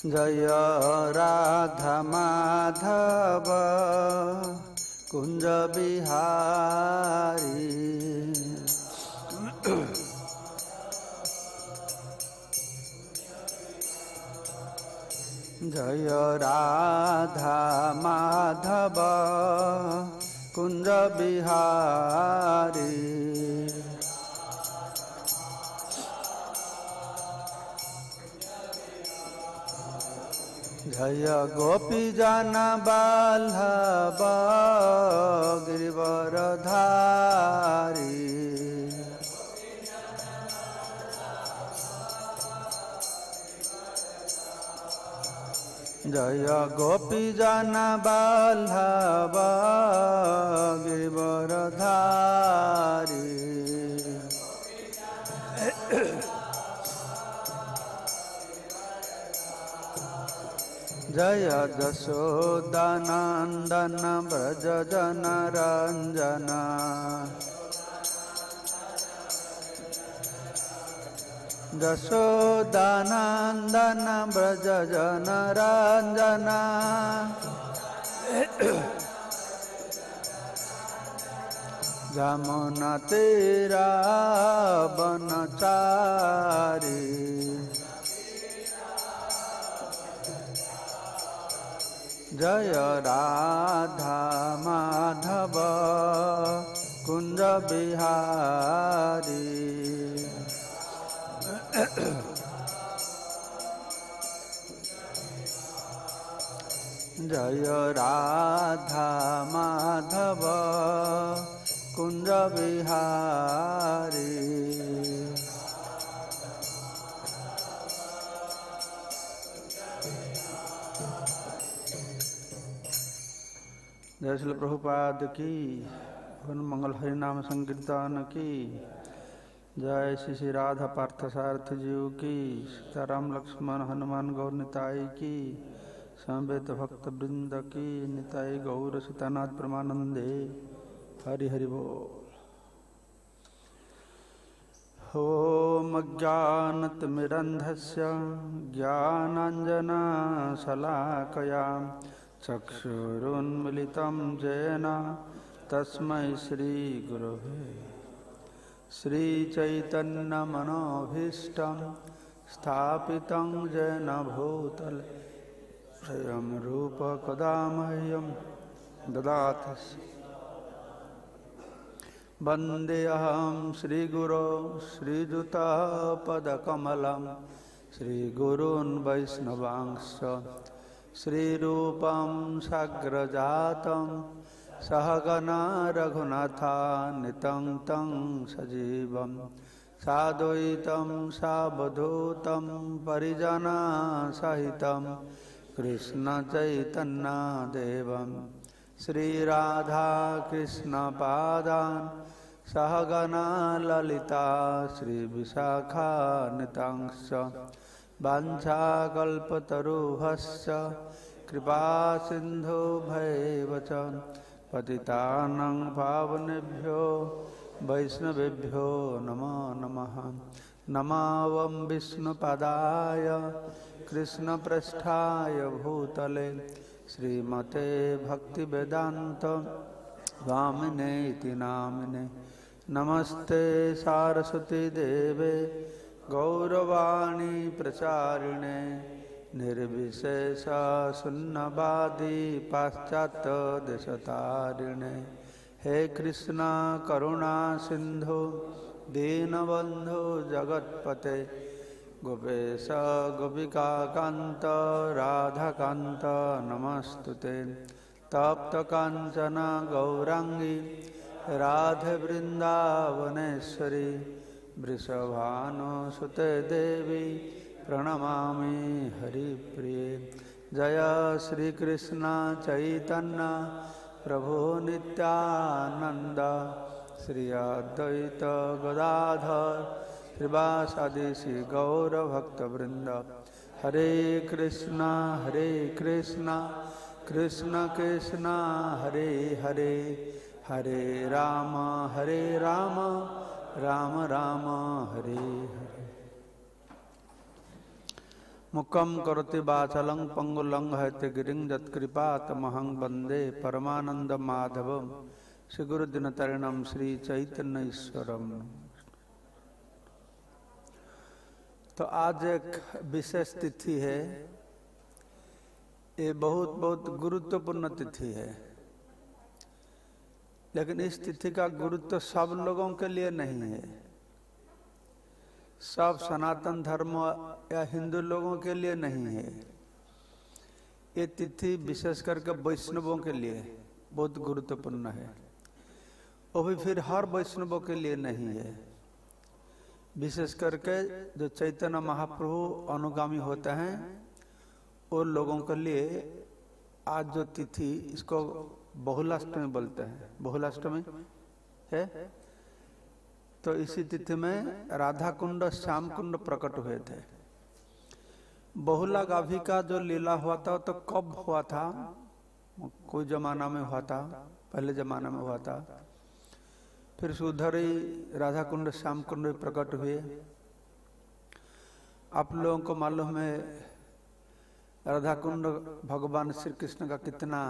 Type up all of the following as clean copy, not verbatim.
जय राधा माधव कुंज बिहारी। जय राधा माधव कुंज बिहारी। जय गोपी जन वल्लभ गिरिवरधारी। जय गोपी जन वल्लभ गिरिवरधारी। जय जशोदानंदन व्रज जनरंजन। जशोदानंदन व्रज जनरंजन। जमुना तीरा बनचारी। जय राधा माधव कुंज बिहारी। जय राधा माधव कुंज बिहारी। जय श्री प्रभुपाद की। मंगल हरि नाम संकीर्तन की। जय श्री श्री राधा पार्थ सारथी जीव की। सीताराम लक्ष्मण हनुमान गौर निताई की। समवेत भक्त वृंद की। निताई गौर सीतानाथ परमानंदे। हरि हरि बोल। ओम अज्ञानतिमिरन्धस्य ज्ञानाञ्जनशलाकया चक्षुरुन्मिलितं येन तस्मै श्रीगुरवे श्रीचैतन्यमनोभीष्टं स्थापितं येन भूतले स्वयं रूप कदा मह्यं ददाति। वन्देऽहं श्रीगुरो श्रीयुतापदकमलं श्रीगुरून् वैष्णवांश्च श्रीरूपं साग्रजातं सहगना रघुनाथान्वितं तं सजीवं साद्वैतं सावधूतं परिजनसहितं कृष्णचैतन्यदेवं श्रीराधाकृष्णपादान् सहगना ललिता श्रीविशाखान्वितांश्च वाञ्छाकल्पतरुभ्यश्च कृपासिन्धुभ्यैव च पतितानां पावनेभ्यो वैष्णवेभ्यो नमो नमः। नमो विष्णुपदाय कृष्णप्रेष्ठाय भूतले श्रीमते भक्तिवेदान्त स्वामिने इति नामिने। नमस्ते सारस्वती देवे गौरवाणी प्रचारिणे निर्विशेष शून्यवादी पाश्चात्य देशतारिणे। हे कृष्णा करुणा सिंधु दीनबंधु जगत्पते गोपेश गोपिका कांत राधाकांत नमस्तुते। तप्त कांचन गौरांगी राधे वृंदावनेश्वरी वृषभानुसुते देवी प्रणमामि हरिप्रिये। जय श्री कृष्ण चैतन्य प्रभु नित्यानंद श्री अद्वैत गदाधर श्रीवासादि श्री गौरभक्तवृंद। हरे कृष्णा कृष्ण कृष्ण हरे हरे हरे राम राम राम हरे हरे। मुखम करोति वाचलं पंगुलं हयते गिरिं यत्कृपातमहं वंदे परमानंद माधवम श्री गुरुदिनतरणं श्री चैतन्य ईश्वरम। तो आज एक विशेष तिथि है, ये बहुत गुरुत्वपूर्ण तिथि है, लेकिन इस तिथि का गुरुत्व सब लोगों के लिए नहीं है। सब सनातन धर्म या हिंदू लोगों के लिए नहीं है। ये तिथि विशेष करके वैष्णवों के लिए बहुत गुरुत्वपूर्ण है। वो भी फिर हर वैष्णवों के लिए नहीं है, विशेष करके जो चैतन्य महाप्रभु अनुगामी होते हैं उन लोगों के लिए आज जो तिथि, इसको बहुलाष्टमी बोलते हैं। बहुलाष्टमी है। तो इसी तिथि में राधा कुंड श्याम कुंड प्रकट हुए थे। बहुला गाभी का जो लीला हुआ था तो कब हुआ था? कोई जमाना में हुआ था, पहले जमाना में हुआ था। फिर उधर ही राधा कुंड श्याम कुंड प्रकट हुए। आप लोगों को मालूम है राधा कुंड भगवान श्री कृष्ण का कितना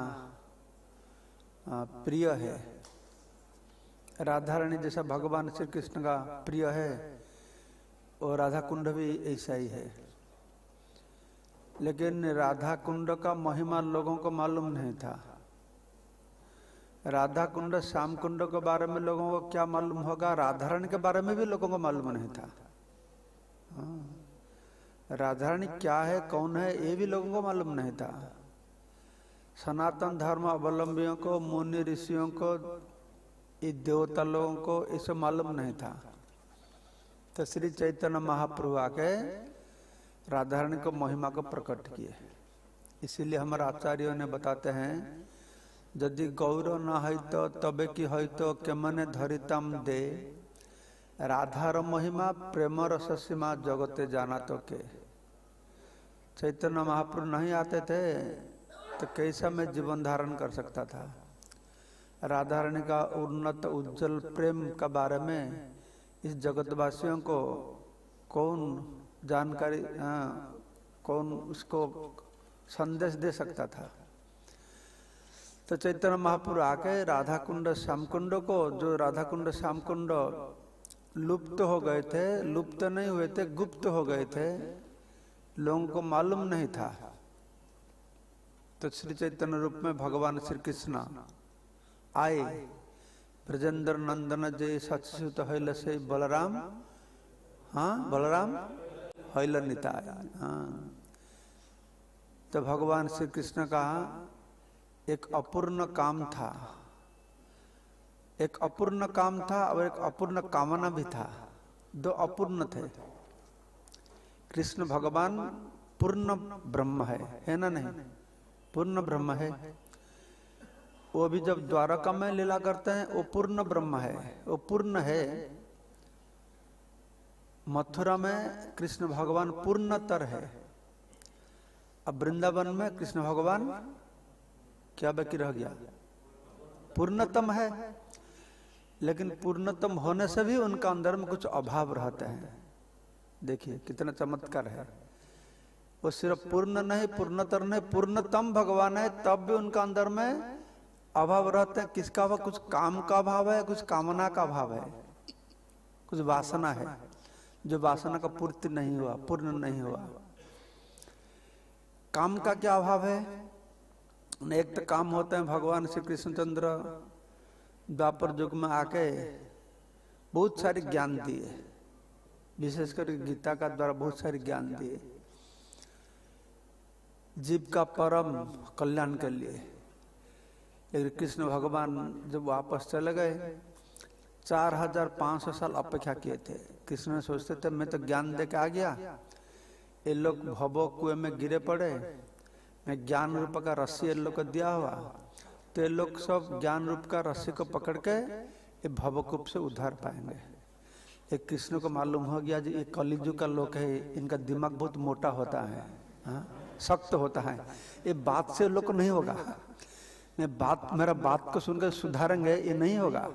प्रिय है। राधा रानी जैसा भगवान श्री कृष्ण का प्रिय है और राधा कुंड भी ऐसा ही है। लेकिन राधा कुंड का महिमा लोगों को मालूम नहीं था। राधा कुंड श्याम कुंड के बारे में लोगों को क्या मालूम होगा, राधा रानी के बारे में भी लोगों को मालूम नहीं था। राधा रानी क्या है, कौन है, ये भी लोगों को मालूम नहीं था। सनातन धर्म अवलंबियों को, मुनि ऋषियों को, ये देवता लोगों को इसे मालूम नहीं था। तो श्री चैतन्य महाप्रभु आके राधा रानी को महिमा को प्रकट किए। इसीलिए हमारे आचार्यों ने बताते हैं, यदि गौर न है तो तबे की है तो केमने धरितम दे, राधार महिमा प्रेम रस सीमा जगते जाना तो के। चैतन्य महाप्रभु नहीं आते थे तो कैसा मैं जीवन धारण कर सकता था। राधा रानी का उन्नत उज्जवल प्रेम के बारे में इस जगतवासियों को कौन जानकारी, कौन उसको संदेश दे सकता था। तो चैतन्य महाप्रभु आके राधा कुंड श्याम कुंड को, जो राधा कुंड श्याम कुंड लुप्त हो गए थे, लुप्त नहीं हुए थे, गुप्त हो गए थे, लोगों को मालूम नहीं था। तो श्री चैतन्य रूप में भगवान श्री कृष्ण आए। ब्रजेंद्र नंदन जय सचसुत हैल से बलराम, बलराम हैल निताय। तो भगवान श्री कृष्ण का एक अपूर्ण काम था, एक अपूर्ण काम था और एक अपूर्ण कामना भी था। दो अपूर्ण थे। कृष्ण भगवान पूर्ण ब्रह्म है ना? नहीं, पूर्ण ब्रह्म है। वो भी जब द्वारका में लीला करते हैं वो पूर्ण ब्रह्म है, वो पूर्ण है। मथुरा में कृष्ण भगवान पूर्णतर है। अब वृंदावन में कृष्ण भगवान क्या बाकी रह गया? पूर्णतम है। लेकिन पूर्णतम होने से भी उनका अंदर में कुछ अभाव रहते हैं। देखिए कितना चमत्कार है। वो सिर्फ पूर्ण नहीं, पूर्णतर नहीं, पूर्णतम भगवान है, तब भी उनका अंदर में अभाव रहते हैं। किसका अभाव? कुछ काम का अभाव है, कुछ कामना का अभाव है, कुछ वासना है, जो वासना का पूर्ति नहीं हुआ, पूर्ण नहीं हुआ। काम का क्या अभाव है? एक तो काम होते हैं, भगवान श्री कृष्णचंद्र द्वापर युग में आके बहुत सारी ज्ञान दिए, विशेषकर गीता का द्वारा बहुत सारी ज्ञान दिए जीव का परम कल्याण के लिए। लेकिन कृष्ण भगवान जब वापस चले गए, 4500 साल अपेक्षा किए थे। कृष्ण सोचते थे मैं तो ज्ञान दे के आ गया, ये लोग भवो कुएं में गिरे पड़े, मैं ज्ञान रूप का रस्सी ये लोग को दिया हुआ, तो ये लोग सब ज्ञान रूप का रस्सी को पकड़ के ये भवकूप से उद्धार पाएंगे। ये कृष्ण को मालूम हो गया जी ये कलिजुग का लोग है, इनका दिमाग बहुत मोटा होता है, सख्त होता है, ये बात से लोग को नहीं होगा। मेरा बात को सुनकर सुधारेंगे, ये नहीं होगा।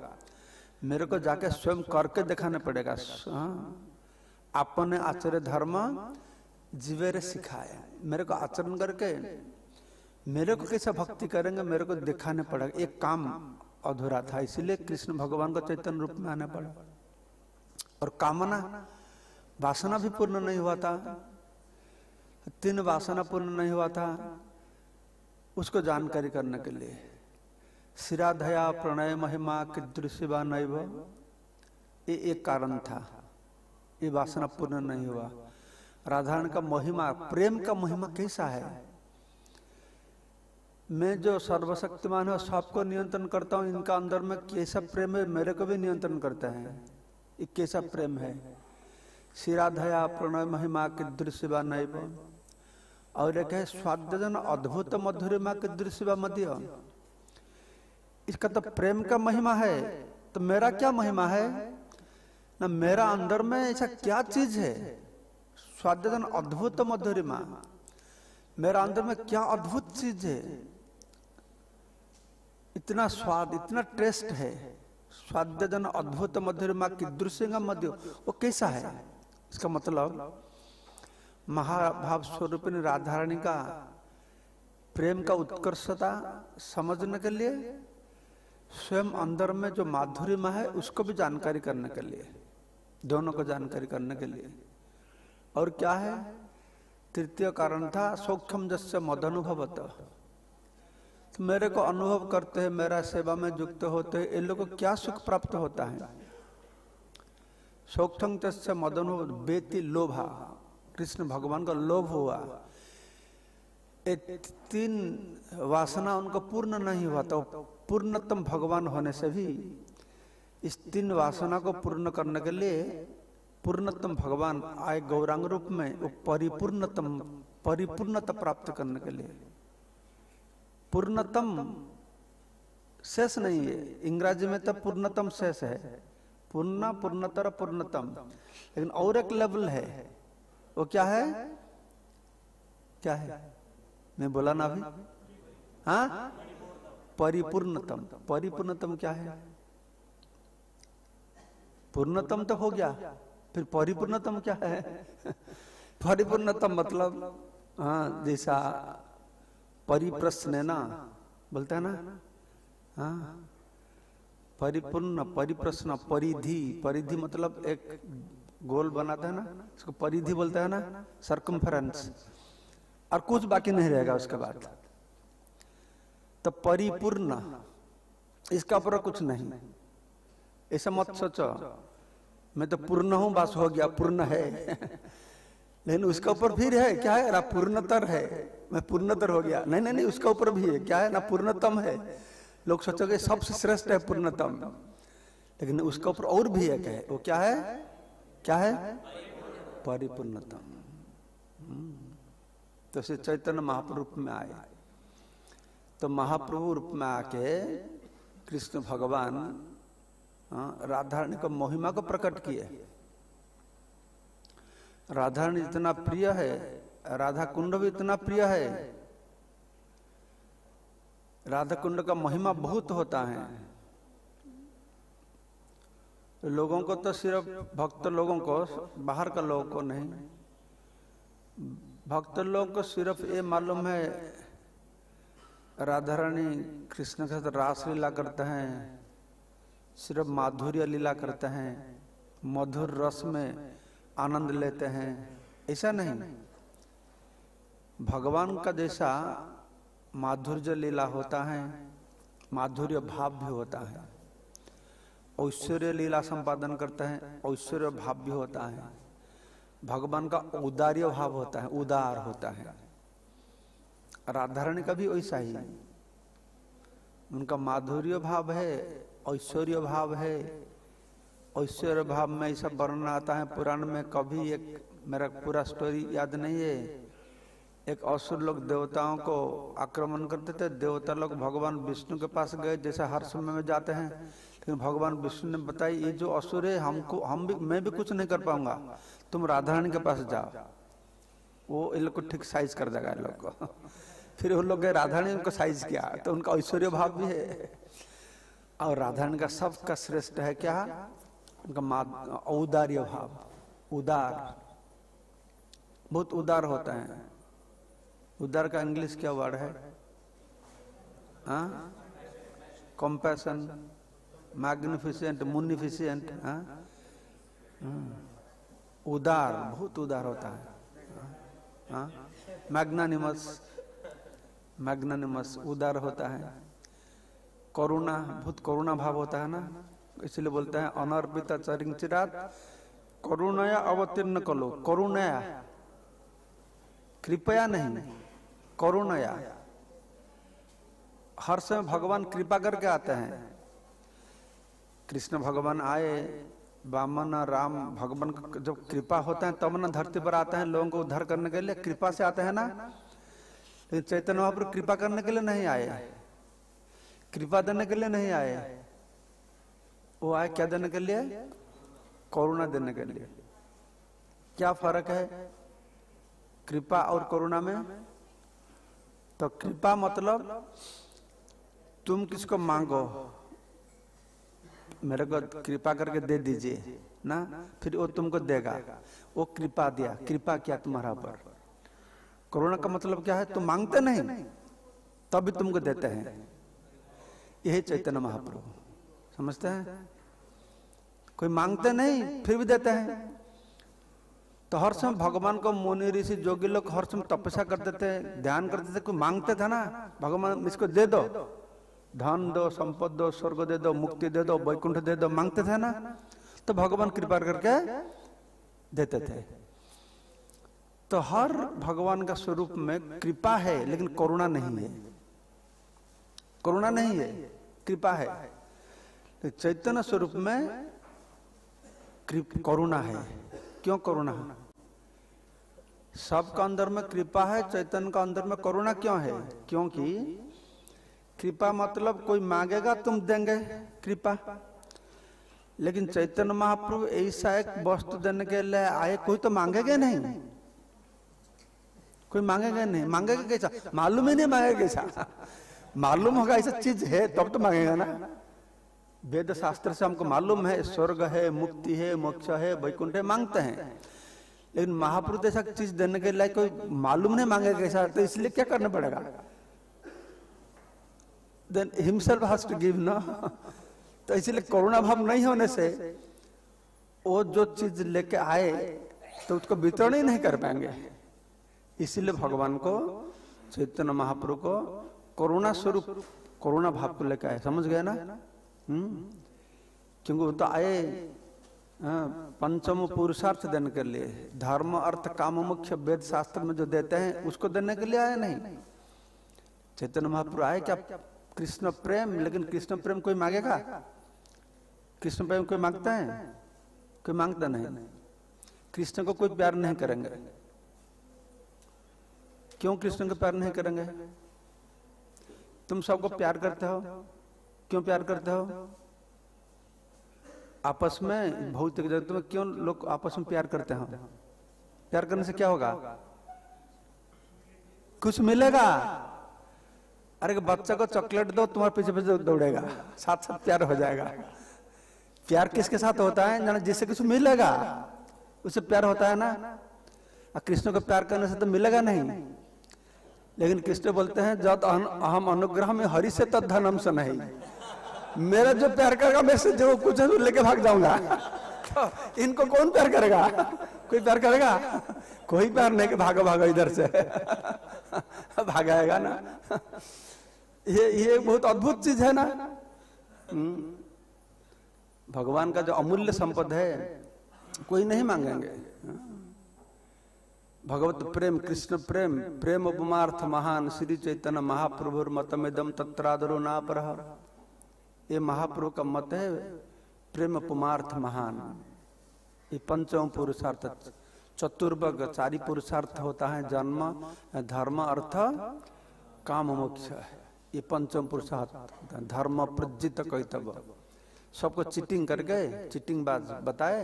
मेरे को जाके स्वयं करके दिखाना पड़ेगा। अपने आचार्य धर्म जीवेरे सिखाया। मेरे को आचरण करके मेरे को कैसे भक्ति करेंगे, मेरे को दिखाने पड़ेगा। एक काम अधूरा था, इसीलिए कृष्ण भगवान को चैतन्य रूप में आना पड़ा। और कामना वासना भी पूर्ण नहीं हुआ था, 3 वासना पूर्ण नहीं हुआ था, उसको जानकारी करने के लिए शिराधया प्रणय महिमा कीदृशिवा नैव, ये एक कारण था। ये वासना पूर्ण नहीं हुआ। राधारानी का महिमा, प्रेम का महिमा कैसा है। मैं जो सर्वशक्तिमान है सबको नियंत्रण करता हूँ, इनका अंदर में कैसा प्रेम है, मेरे को भी नियंत्रण करता है। ये कैसा प्रेम है। शिराधया प्रणय महिमा कीदृशिवा नैव, और एक है स्वाद्यजन अद्भुत मधुरिमा कीदृशिवा मध्य। इसका तो प्रेम का महिमा है, तो मेरा क्या महिमा है ना, मेरा अंदर में ऐसा क्या चीज है। स्वाद्यजन अद्भुत मधुरिमा, मेरा अंदर में क्या अद्भुत चीज है, इतना स्वाद, इतना टेस्ट है। स्वाद्यजन अद्भुत मधुरिमा कीदृशिवा मध्य, वो कैसा है। इसका मतलब महाभाव स्वरूपिणी राधारानी का प्रेम का उत्कर्षता समझने के लिए स्वयं अंदर में जो माधुर्यमा है उसको भी जानकारी करने के लिए, दोनों को जानकारी करने के लिए। और क्या है, तृतीय कारण था सौख्यम जस्य मदनुभवत, तो मेरे को अनुभव करते हैं, मेरा सेवा में युक्त होते हैं, इन लोगों को क्या सुख प्राप्त होता है। सौख्यम जस्य मदनुभव बेति लोभा, कृष्ण भगवान का लोभ हुआ। 3 वासना उनको पूर्ण नहीं हुआ, तो पूर्णतम भगवान होने से भी इस 3 वासना को पूर्ण करने के लिए पूर्णतम भगवान आए गौरांग रूप में, वो परिपूर्णता प्राप्त करने के लिए। पूर्णतम शेष नहीं है, इंग्रजी में तो पूर्णतम शेष है, पूर्णतर पूर्णतम, लेकिन और एक लेवल है। वो क्या है, क्या है, मैं बोला ना अभी, हाँ, परिपूर्णतम। परिपूर्णतम क्या है, पूर्णतम तो हो गया, फिर परिपूर्णतम क्या है। परिपूर्णतम मतलब, हाँ, जैसा परिप्रश्न ना बोलते हैं ना, हाँ, परिपूर्ण, परिप्रश्न, परिधि। परिधि मतलब एक गोल बनाता है ना, उसको परिधि बोलते हैं ना, सर्कमफेरेंस, और कुछ बाकी नहीं रहेगा उसके बाद। तो परिपूर्ण, इसका ऊपर कुछ नहीं। ऐसा मत सोचो मैं तो पूर्ण हूं, बस हो गया, पूर्ण है। लेकिन उसका ऊपर फिर है, क्या है ना, पूर्णतर है, मैं पूर्णतर हो गया। नहीं नहीं नहीं, उसका ऊपर भी है, क्या है ना, पूर्णतम है। लोग सोचोगे सबसे श्रेष्ठ है पूर्णतम, लेकिन उसका ऊपर और भी है, क्या है वो, क्या है, क्या है, परिपूर्णतम। तो श्री चैतन्य महाप्रभु में आए, तो महाप्रभु रूप में आके कृष्ण भगवान राधारानी को महिमा को प्रकट किए। राधारानी इतना प्रिय है, राधा कुंड भी इतना प्रिय है। राधा कुंड का महिमा बहुत होता है। लोगों को तो सिर्फ भक्त लोगों को, बाहर का लोगों को नहीं, भक्त लोगों को सिर्फ ये मालूम है राधारानी कृष्ण के साथ रास लीला करते हैं, सिर्फ माधुर्य लीला करते हैं, मधुर रस में आनंद लेते हैं, ऐसा नहीं। भगवान का जैसा माधुर्य लीला होता है, माधुर्य भाव भी होता है। ऐश्वर्य लीला संपादन करते हैं, ऐश्वर्य भाव भी होता है। भगवान का उदार्य भाव होता है, उदार होता है। राधारानी का भी वैसा ही, उनका माधुर्य भाव है, ऐश्वर्य भाव है। ऐश्वर्य भाव में ऐसा वर्णन आता है पुराण में, कभी एक, मेरा पूरा स्टोरी याद नहीं है, एक असुर लोग देवताओं को आक्रमण करते थे। देवता लोग भगवान विष्णु के पास गए, जैसे हर समय में जाते हैं, लेकिन भगवान विष्णु ने बताई ये जो असुर है हमको, मैं भी कुछ नहीं कर पाऊंगा, तुम राधारानी के पास जाओ, वो इन लोग को ठीक साइज कर देगा इन लोग को। फिर उन लोग गए, राधारानी उनको साइज किया, तो उनका ऐश्वर्य भाव भी है। और राधारानी का सबका श्रेष्ठ है क्या, उनका औदार्य भाव, उदार, बहुत उदार होता है। उदार का इंग्लिश क्या वर्ड है? हाँ, कंपैशन, मैग्निफिसेंट, मुनिफिसेंट। हाँ, उदार, बहुत उदार होता है। हाँ, मैग्नानिमस, मैग्नानिमस उदार होता है। करुणा, बहुत करुणा भाव होता है ना, इसलिए बोलते हैं अनर्पित चरिंचिरात करुणया अवतीर्ण कलो। करुणया, कृपया नहीं, करुणया। हर समय भगवान कृपा करके आते हैं। कृष्ण भगवान आए, वामन राम भगवान का जब कृपा होता है तब ना धरती पर आते हैं लोगों को उद्धार करने के लिए, कृपा से आते हैं ना। लेकिन चैतन्य महाप्रभु कृपा करने के लिए नहीं आए, कृपा देने के लिए नहीं आए। वो आए क्या देने के लिए? करुणा देने के लिए। क्या फर्क है कृपा और करुणा में? तो कृपा मतलब तुम किसको मांगो, मेरे को कृपा करके दे दीजिए ना, फिर वो तुमको देगा। वो कृपा दिया, कृपा किया तुम्हारा पर। करुणा का मतलब क्या है? तुम मांगते नहीं तब भी तुमको देते हैं। यही चैतन्य महाप्रभु, समझते हैं? कोई मांगते नहीं फिर भी देते हैं। तो हर समय भगवान को मुनि ऋषि जोगी लोग हर समय तपस्या करते थे, ध्यान करते थे। कोई मांगते थे ना, भगवान इसको दे दो, धन दो, संपद दो, स्वर्ग दे दो, मुक्ति दे दो, वैकुंठ दे दो, मांगते थे ना, तो भगवान कृपा करके देते थे। तो हर भगवान का स्वरूप में कृपा है लेकिन करुणा नहीं है। करुणा नहीं है, कृपा है। तो चैतन्य स्वरूप में करुणा है। क्यों करुणा है? सबका अंदर में कृपा है, चैतन्य का अंदर में करुणा क्यों है? क्योंकि कृपा मतलब कोई मांगेगा तुम देंगे कृपा, लेकिन चैतन्य महाप्रभु ऐसा एक वस्तु देने के लिए आए, कोई तो मांगेगा नहीं, कोई मांगेगा नहीं। मांगेगा कैसा? मालूम ही नहीं मांगेगा कैसा। मालूम होगा ऐसा चीज है तब तो मांगेगा ना। वेद शास्त्र से हमको मालूम है स्वर्ग है, मुक्ति है, मोक्ष है, वैकुंठ है, मांगते हैं। लेकिन महाप्रभु ऐसा चीज देने के लिए कोई मालूम नहीं मांगेगा कैसा, तो इसलिए क्या करना पड़ेगा? Then himself has to give, ना। तो इसलिए करुणा भाव नहीं होने से वो जो चीज लेके आए तो उसको वितरण ही नहीं कर पाएंगे। इसीलिए भगवान को, चैतन्य महाप्रभु को करुणा स्वरूप, करुणा भाव को लेकर आए। समझ गए ना? क्योंकि वो तो आए पंचम पुरुषार्थ देने के लिए। धर्म अर्थ काम मुख्य वेद शास्त्र में जो देते हैं उसको देने के लिए आए नहीं। चैतन्य महाप्रभु आए क्या? कृष्ण प्रेम। लेकिन कृष्ण प्रेम कोई मांगेगा? कृष्ण प्रेम कोई मांगता है? कोई मांगता नहीं। कृष्ण को कोई प्यार नहीं करेंगे। क्यों कृष्ण को प्यार नहीं करेंगे? तुम सबको प्यार करते हो, क्यों प्यार करते हो? आपस में भौतिक जगत में क्यों लोग आपस में प्यार करते हैं? प्यार करने से क्या होगा? कुछ मिलेगा। अरे बच्चा को चॉकलेट दो, तुम्हारे पीछे पीछे दौड़ेगा, साथ साथ प्यार हो जाएगा। प्यार किसके साथ होता है? जिससे कुछ मिलेगा उससे प्यार होता है ना। कृष्ण को प्यार करने से तो मिलेगा नहीं। लेकिन कृष्ण बोलते हैं जब अहम अनुग्रह में हरि से तद धनम से नहीं। मेरा जो प्यार करेगा मैं से जो कुछ है लेके भाग जाऊंगा। तो इनको कौन प्यार करेगा? कोई प्यार करेगा? कोई प्यार नहीं कि भागो भागो इधर से भागाएगा ना। ये बहुत अद्भुत चीज है ना। भगवान का जो अमूल्य संपद है कोई नहीं मांगेंगे। भगवत प्रेम, कृष्ण प्रेम, प्रेम उपमार्थ महान श्री चैतन्य महाप्रभुर मतमेदम तत्रादरो नापरः। ये महाप्रभु का मत है, प्रेम उपमार्थ महान। ये पंचम पुरुषार्थ, चतुर्वर्ग चारि पुरुषार्थ होता है, जन्म, धर्म, अर्थ, काम, मोक्ष। ये पंचम पुरुषार्थ। धर्म प्रज्जित कैतव, सबको चीटिंग करके, चीटिंग बाज बताए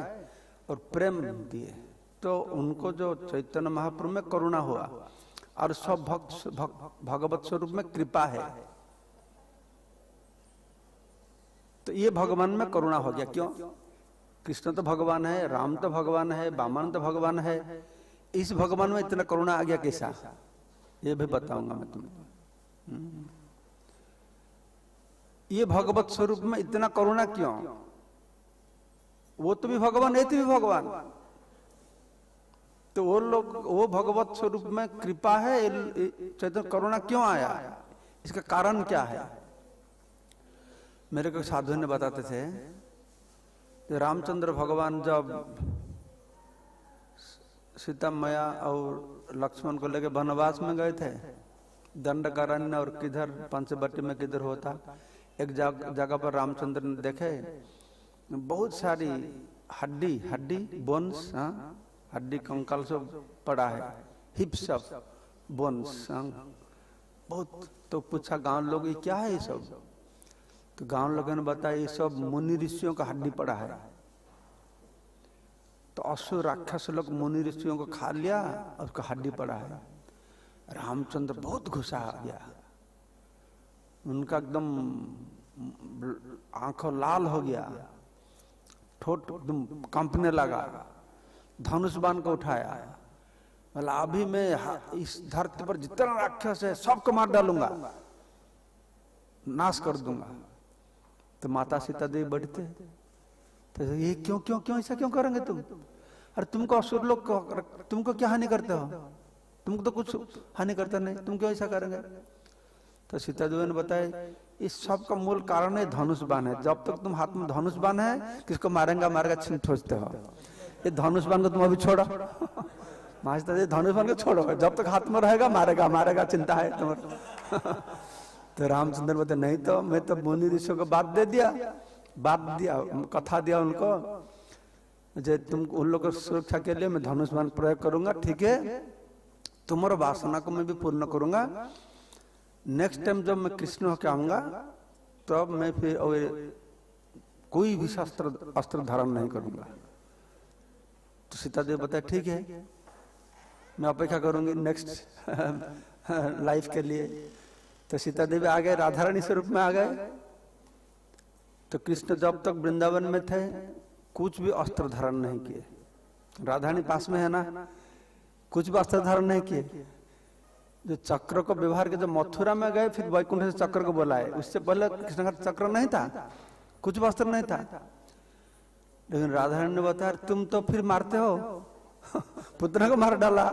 और प्रेम दिए। तो उनको जो चैतन्य महाप्रभु में करुणा हुआ और सब भगवत स्वरूप में कृपा है। तो ये भगवान में करुणा हो गया। क्यों? कृष्ण तो भगवान है, राम तो भगवान है, वामन तो भगवान है, इस भगवान में इतना करुणा आ गया कैसा, ये भी बताऊंगा मैं तुमको। ये भगवत स्वरूप में इतना करुणा क्यों? वो तो भी भगवान, ये तो भी भगवान, तो वो लोग, वो भगवत स्वरूप में कृपा है, चैतन्य करुणा क्यों आया, इसका कारण क्या है? मेरे को साधु ने बताते थे, तो रामचंद्र भगवान जब सीता मैया और लक्ष्मण को लेकर वनवास में गए थे, दंडकारण्य और किधर पंचवटी में किधर होता, एक जगह पर रामचंद्र ने देखे बहुत सारी हड्डी हड्डी बोन्स, हड्डी कंकाल सब पड़ा है, हिप्स ऑफ बोन्स बहुत। तो पूछा गांव लोग ये क्या है ये सब? तो गांव लोगों ने बताया ये सब मुनि ऋषियों का हड्डी पड़ा है। तो असुर राक्षस लोग मुनि ऋषियों को खा लिया और उसका हड्डी पड़ा है। रामचंद्र बहुत गुस्सा आ गया, उनका एकदम आंखों लाल हो गया, ठोट एकदम कंपने लगा, धनुष बाण को उठाया, बोला अभी मैं इस धरती पर जितना राक्षस है सबको मार डालूंगा, नाश कर दूंगा। तो माता सीता देवी बढ़ते, तो ये क्यों क्यों क्यों ऐसा क्यों करेंगे तुम? अरे तुमको असुर लोग तुमको क्या हानि करते हो? तुमको तो कुछ हानि करता नहीं, तुम क्यों ऐसा करेंगे? तो सीता देवी ने बताया इस सब का मूल कारण है धनुष बाण है। जब तक तुम हाथ में धनुष बाण है, किसको मारेंगा मारेगा छीन ठोसते हो, ये धनुष बाण को तुम अभी छोड़ो। महाराज धनुष बाण को छोड़ो, जब तक हाथ में रहेगा मारेगा मारेगा चिंता है तुम्हारा। तो रामचंद्र बोलते नहीं, तो मैं तो मुनि ऋषियों को बात दिया, कथा दिया उनको, जे तुम उन लोगों की सुरक्षा के लिए मैं धनुष बाण प्रयोग करूंगा, ठीक है, तुम्हारा वासना को मैं भी पूर्ण करूंगा। नेक्स्ट टाइम जब मैं कृष्ण होकर आऊंगा तब मैं फिर कोई भी अस्त्र धारण नहीं करूंगा। तो सीता देवी बताए ठीक है, मैं अपेक्षा करूंगी नेक्स्ट लाइफ के लिए। तो सीता देवी आ गए, राधा रानी स्वरूप में आ गए। तो कृष्ण जब तक वृंदावन में थे कुछ भी अस्त्र धारण नहीं किए। राधा रानी पास में है ना, कुछ भी अस्त्र धारण नहीं किए। जो चक्र को व्यवहार के, जब मथुरा में गए फिर वैकुंठ से चक्र को बुलाए, उससे पहले कृष्ण का चक्र नहीं था, कुछ भी अस्त्र नहीं था। लेकिन राधा रानी ने बताया तुम तो फिर मारते हो, पुत्र को मार डाला,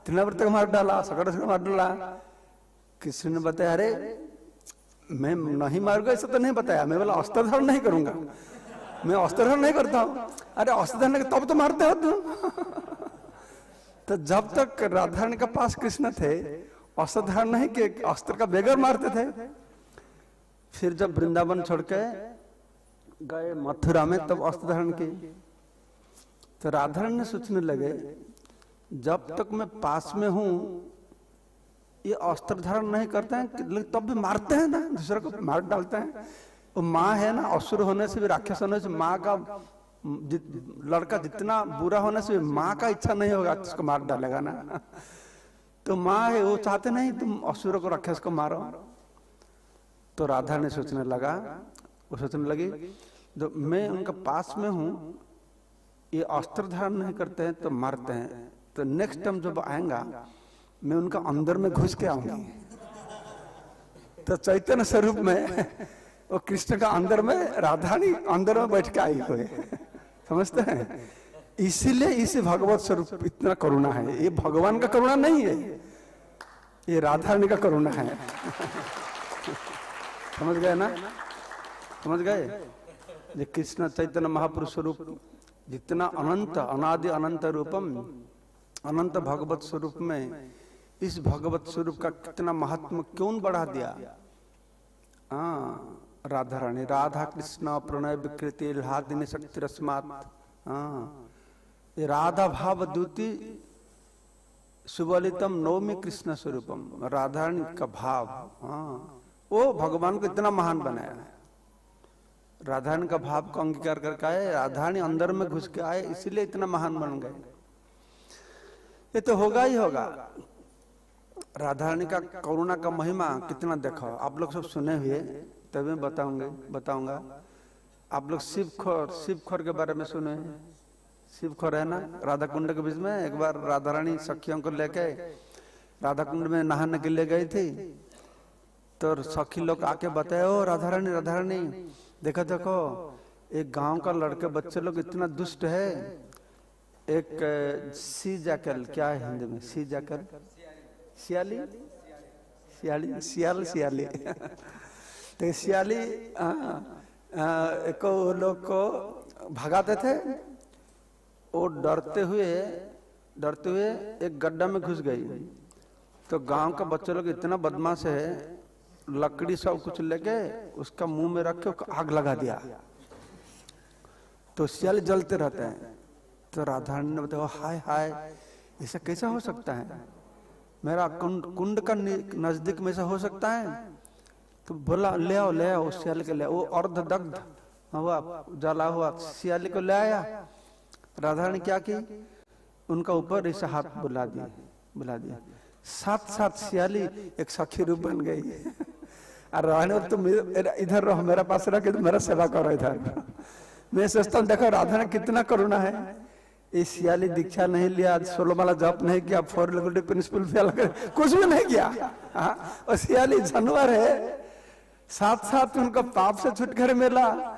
तृणावर्त को मार डाला, सकट को मार डाला। कृष्ण ने बताया अरे मैं नहीं मारूंगा ऐसा तो नहीं बताया, मैं बोला अस्त्र धारण नहीं करूंगा, मैं अस्त्र धारण नहीं करता हूं। अरे अस्त्र धारण तब तो मारते हो तुम। तो जब तक राधा रानी के पास कृष्ण थे अस्त्र धारण नहीं किए, अस्त्र का बगैर मारते थे। फिर जब वृंदावन छोड़ के गए मथुरा में तब अस्त्र धारण किए। तो राधा रानी सोचने लगे जब तक मैं पास में हूं ये अस्त्र धारण नहीं करते हैं, तब भी मारते हैं ना, दूसरे को मार डालते हैं। वो माँ है ना, असुर होने से भी, राक्षस होने से, माँ का लड़का जितना बुरा होने से माँ का इच्छा नहीं होगा उसको मार डालेगा ना। तो माँ है, वो चाहते नहीं तुम असुरों को राक्षस को मारो। तो राधा ने सोचने लगा, वो सोचने लगी जो मैं उनका पास में हूं ये अस्त्र धारण नहीं करते हैं तो मारते हैं, तो नेक्स्ट टाइम जब आएगा मैं उनका अंदर में घुस के आऊंगी। तो चैतन्य स्वरूप में वो कृष्ण का अंदर में, राधा रानी अंदर में बैठ के आई हुए, समझते हैं? इसीलिए इसे भगवत स्वरूप इतना करुणा है। ये भगवान का करुणा नहीं है, ये राधा रानी का करुणा है। समझ गए ना, समझ गए? ये कृष्ण चैतन्य महापुरुष स्वरूप जितना अनंत अनादि अनंत रूपम, अनंत भगवत स्वरूप में इस भगवत स्वरूप का कितना महत्व क्यों बढ़ा दिया। राधा रानी, राधा कृष्ण प्रणय विकृति लादिनी शक्ति रस्मात, ये राधा भाव दूती सुबलितम नवमी कृष्ण स्वरूपम। राधा रानी का भाव, वो भगवान को इतना महान बनाया है। राधा रानी का भाव को अंगीकार करके आए, राधा रानी अंदर में घुस के आए, इसीलिए इतना महान बन गए। ये तो होगा ही होगा। राधा रानी का करुणा का महिमा कितना देखो, आप लोग सब सुने हुए, तभी बताऊंगा। आप लोग शिव खोर के बारे में सुने, शिव खोर है ना, राधा कुंड के बीच में। एक बार राधा रानी सखियों को लेके राधा कुंड में नहाने के लिए गई थी, तो सखी लोग आके बताए, ओ राधा रानी देखो देखो, एक गांव का लड़के बच्चे लोग इतना दुष्ट है। एक सी जाकल, क्या है हिंदी में सी जाकल, सियाली सियाली तो सियाली को लोग को भगाते थे। वो डरते हुए एक गड्ढा में घुस गई। तो गांव का बच्चे लोग इतना बदमाश है, लकड़ी सब कुछ लेके उसका मुंह में रख के आग लगा दिया। तो सियाली जलते रहते हैं। तो राधा रानी ने बताया, हाय हाय ऐसा कैसा हो सकता है, मेरा कुंड का नजदीक में ऐसा हो सकता है। तो बोला ले आओ उस सियाली को ले आओ। वो अर्धदग्ध हुआ, जला हुआ सियाली को ले आया। राधा रानी क्या की, उनका ऊपर ऐसा हाथ बुला दिया। साथ सियाली एक सखी रूप बन गई। और रानी तुम इधर रहो, मेरा पास रह के मेरा सेवा करो इधर। मैं सोचता हूँ देखो राधा ने कितना करुणा है। इस सियाली दीक्षा नहीं लिया, 16 माला जप नहीं किया, 4 रेगुलेटरी प्रिंसिपल फेल कर कुछ भी नहीं किया। और सियाली जानवर है, साथ उनका पाप से छुटकारा मिला।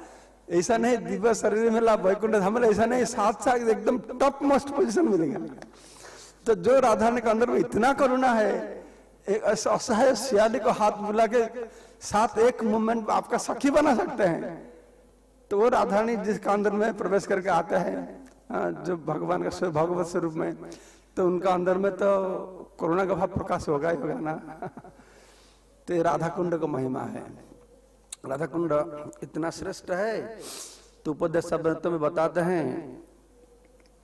ऐसा नहीं दिव्य शरीर मिला, वैकुंठ धाम मिला, ऐसा नहीं, साथ एकदम टॉप मोस्ट पोजीशन मिलेगा। तो जो राधा ने के अंदर में इतना करुणा है, एक असहाय सियाली को हाथ बुला के साथ एक मोमेंट आपका सखी बना सकते हैं। तो वो राधा रानी जिसका अंदर में प्रवेश करके आते हैं, जो भगवान का भगवत स्वरूप में, तो उनका अंदर में तो करुणा का भाव प्रकाश होगा ही होगा ना। तो ये राधा कुंड का महिमा है। राधा कुंड इतना श्रेष्ठ है। तो उपदेश शब्द में बताते हैं,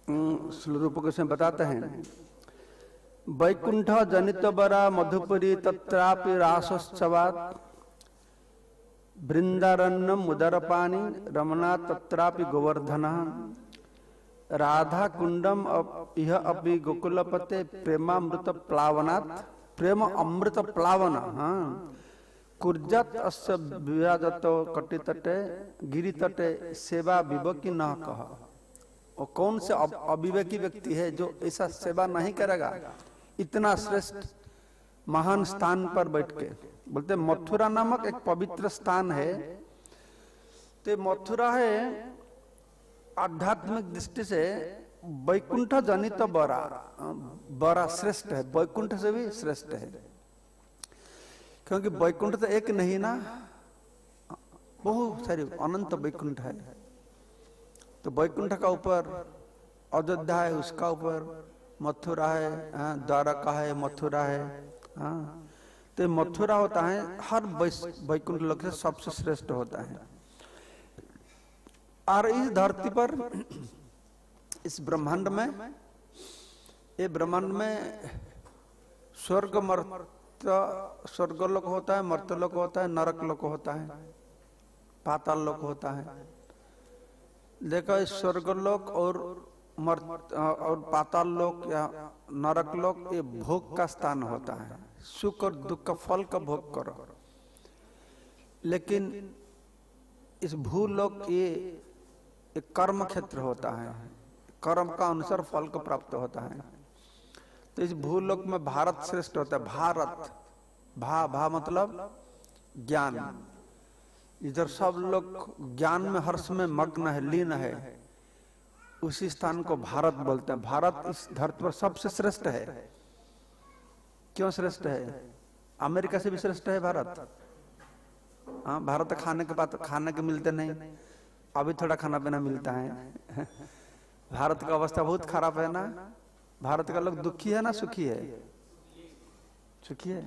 रूप को बताते हैं, वैकुंठ जनित बरा मधुपुरी तत्रापि रासोत्सवात् वृंदारण्यम उदरपानी रमना तत्रापि गोवर्धना राधा कुंडम यह अपि गोकुलपते प्रेमामृत प्लावनात् प्रेम अमृत प्लावन। हाँ, कुर्जत अस्य विराजतो कटितटे गिरितटे सेवा विवेकी न कह। और कौन से अविवेकी व्यक्ति है जो ऐसा सेवा नहीं करेगा, इतना श्रेष्ठ महान स्थान पर बैठ के। बोलते मथुरा नामक एक पवित्र स्थान है। तो मथुरा है आध्यात्मिक दृष्टि से वैकुंठ जनित बड़ा श्रेष्ठ है, वैकुंठ से भी श्रेष्ठ है। क्योंकि वैकुंठ तो एक नहीं ना, बहुत सारे अनंत वैकुंठ है। तो वैकुंठ का ऊपर अयोध्या है, उसका ऊपर मथुरा है, द्वारका है, मथुरा है। हाँ, तो मथुरा होता है हर वैकुंठ लोक से सबसे श्रेष्ठ होता है। और इस धरती पर, इस ब्रह्मांड में, ये ब्रह्मांड में स्वर्गलोक होता है, मर्त्यलोक होता है, नरक लोक होता है, पाताल लोक होता है। देखो इस स्वर्गलोक और पाताल लोक या नरक लोक ये भोग का स्थान होता है, सुख और दुख का फल का भोग करो। लेकिन इस भूलोक ये एक कर्म क्षेत्र होता है, कर्म का अनुसार फल को प्राप्त होता है। तो इस भूलोक में भारत श्रेष्ठ होता है। भारत भा मतलब ज्ञान। इधर सब लोग ज्ञान में हर्ष में मग्न है, लीन है। उसी स्थान को भारत बोलते हैं। भारत इस धरती पर सबसे श्रेष्ठ है। क्यों श्रेष्ठ है? अमेरिका से भी श्रेष्ठ है भारत। हाँ, भारत खाने के बाद खाने के मिलते नहीं, अभी थोड़ा खाना पीना मिलता है। भारत का अवस्था बहुत खराब है ना। भारत का लोग दुखी है ना सुखी है? सुखी है।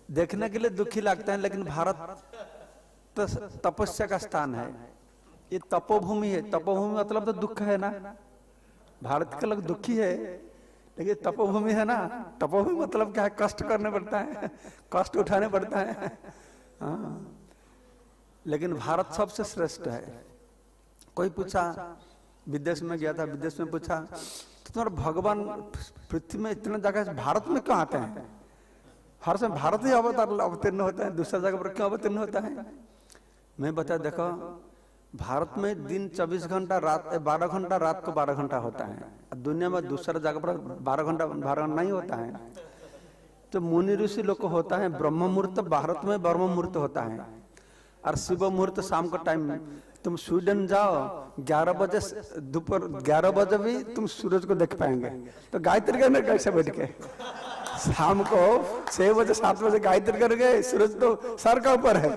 देखने के लिए दुखी लगता है, लेकिन भारत तो तपस्या का स्थान है। ये तपोभूमि है। तपोभूमि मतलब तो दुख है ना। भारत के लोग दुखी है, लेकिन तपोभूमि है ना। तपोभूमि मतलब क्या है? कष्ट करने पड़ता है, कष्ट उठाने पड़ता है। हाँ, लेकिन भारत सबसे श्रेष्ठ है। कोई पूछा, विदेश में गया था, विदेश में पूछा तो तुम्हारा भगवान पृथ्वी में इतना जगह भारत में क्यों आते हैं? हर समय भारत ही अवतीर्ण होता है, दूसरा जगह पर क्यों अवतीर्ण होता है? मैं बता, देखो भारत में दिन 24 घंटा, रात 12 घंटा, रात को 12 घंटा होता है। दुनिया में दूसरा जगह पर 12 घंटा नहीं होता है। तो मुनि ऋषि लोग को होता है ब्रह्म मुहूर्त, भारत में ब्रह्म मुहूर्त होता है। और शिव मुहूर्त शाम का टाइम। तुम स्वीडन जाओ 11 बजे, दोपहर 11 बजे भी तुम सूरज को देख पाएंगे। तो गायत्री करने कैसे बैठ के शाम को 6 बजे 7 बजे गायत्री करके, सूरज तो सर का ऊपर है।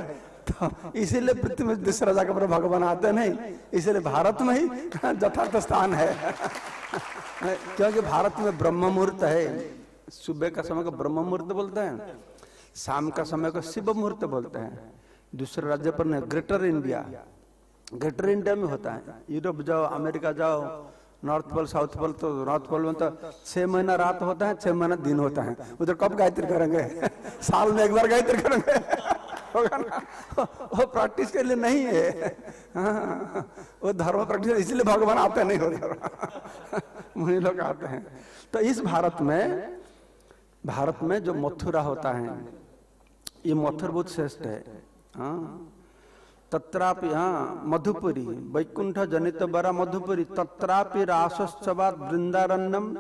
तो इसीलिए पृथ्वी में दूसरा जगह पर भगवान आते नहीं, इसीलिए भारत में ही यथार्थ स्थान है। क्योंकि भारत में ब्रह्म मुहूर्त है। सुबह का समय को ब्रह्म मुहूर्त बोलते हैं, शाम का समय को शिव मुहूर्त बोलते हैं। दूसरे राज्य पर नहीं। ग्रेटर इंडिया, ग्रेटर इंडिया में होता है। यूरोप जाओ, अमेरिका जाओ, नॉर्थ पोल साउथ पोल, तो नॉर्थ पोल में तो 6 महीना रात होता है, 6 महीना दिन होता है। उधर कब गायत्री करेंगे? साल में एक बार गायत्री करेंगे। होगा ना? वो प्रैक्टिस के लिए नहीं है। हाँ, वो धर्म प्रैक्टिस, इसलिए भगवान आते नहीं होते, मुनि लोग आते हैं। तो इस भारत में जो मथुरा होता है, ये मथुर बहुत श्रेष्ठ है। हाँ, तत्रापि, हाँ, मधुपुरी वैकुंठ जनित बरा मधुपुरी तत्रापि रासोत्सवाद वृंदारण्यम।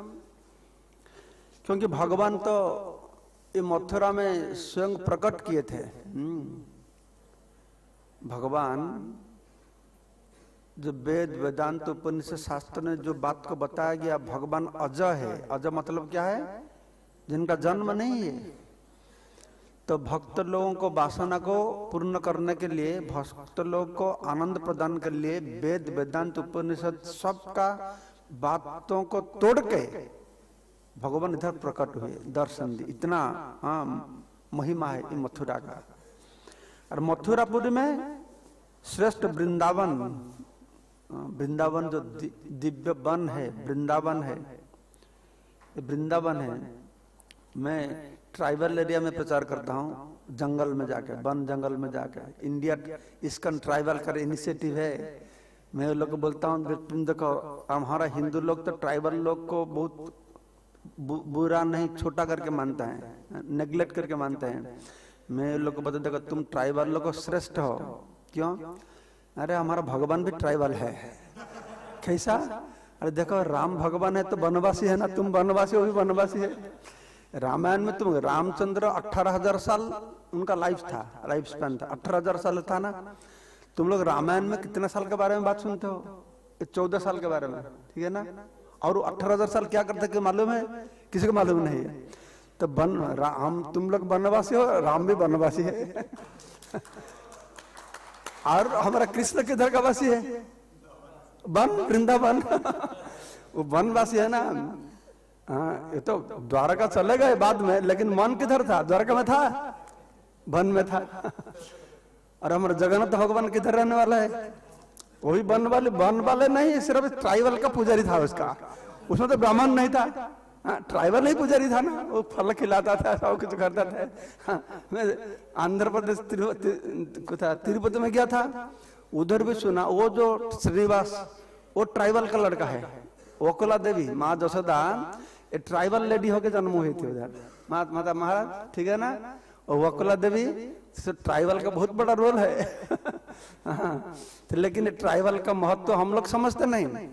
क्योंकि भगवान तो ये मथुरा में स्वयं प्रकट किए थे। भगवान जो वेद वेदांत उपनिषद शास्त्र ने जो बात को बताया गया, भगवान अजय है। अजय मतलब क्या है? जिनका जन्म नहीं है। तो भक्त लोगों को वासना को पूर्ण करने के लिए, भक्त लोग को आनंद प्रदान के लिए वेद वेदांत उपनिषद सबका बातों को तोड़ के भगवान इधर प्रकट हुए, दर्शन दी। इतना महिमा है ये मथुरा का। और मथुरापुरी में श्रेष्ठ वृंदावन, वृंदावन जो दिव्य वन है, वृंदावन है, वृंदावन है। मैं ट्राइबल एरिया में प्रचार करता हूँ, जंगल में जाके, वन जंगल में जाके। इंडिया इसकन ट्राइबल का इनिशिएटिव है। मैं लोग को बोलता हूँ, तुम देखो हमारा हिंदू लोग तो ट्राइबल लोग को बहुत बुरा नहीं, छोटा करके मानता है, नेग्लेक्ट करके मानते हैं। मैं लोग को बता, देखो तुम ट्राइबल लोग को श्रेष्ठ हो। क्यों? अरे हमारा भगवान भी ट्राइबल है। कैसा? अरे देखो राम भगवान है तो वनवासी है ना, तुम वनवासी, वो भी वनवासी है। रामायण में तुम रामचंद्र 18,000 साल उनका लाइफ स्पैन था, 18,000 साल था ना। तुम लोग रामायण में कितने साल के बारे में बात सुनते हो? 14 साल के बारे में, ठीक है ना। और 18,000 साल क्या करते कि मालूम है? किसी को मालूम नहीं है। तो हम तुम लोग वनवासी हो, राम भी वनवासी है। और हमारा कृष्ण किधर का वासी है? वन, वृंदावन। वो वनवासी है ना। हाँ, ये तो द्वारका चले गए बाद में, लेकिन मन किधर था? द्वारका में था, वन में था। और हमारा जगन्नाथ भगवान किधर रहने वाला है? वही वन वाले नहीं, सिर्फ ट्राइबल का पुजारी था उसका। उसमें तो ब्राह्मण नहीं था। हाँ, ट्राइबल ही पुजारी था ना। वो फल खिलाता था, सब कुछ करता था। हाँ, मैं आंध्र प्रदेश तिरुपति में गया था, उधर भी सुना वो जो श्रीनिवास, वो ट्राइबल का लड़का है। वकुला देवी, माँ जसोदा, ये ट्राइबल लेडी होके जन्म हुई थी उधर, माता महाराज, ठीक है ना। और वकुला देवी ट्राइबल का बहुत बड़ा रोल है। तो लेकिन ट्राइबल का महत्व हम लोग समझते नहीं।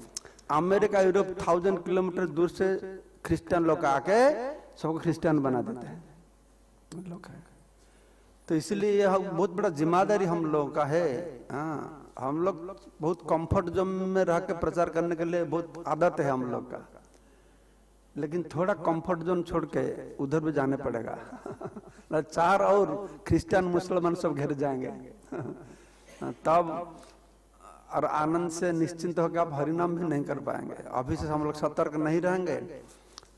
अमेरिका यूरोप 1000 किलोमीटर दूर से क्रिश्चियन लोग आके सबको क्रिश्चियन बना देते हैं लोग। तो इसलिए यह बहुत बड़ा जिम्मेदारी हम लोगों का है। हाँ, हम लोग बहुत कंफर्ट जोन में रह के प्रचार करने के लिए बहुत आदत है हम लोग का, लेकिन थोड़ा कंफर्ट जोन छोड़ के उधर भी जाने पड़ेगा। 4 और क्रिश्चियन मुसलमान सब घेर जाएंगे। तब और आनंद से निश्चिंत होकर आप हरिनाम भी नहीं कर पाएंगे। अभी से हम लोग सतर्क नहीं रहेंगे,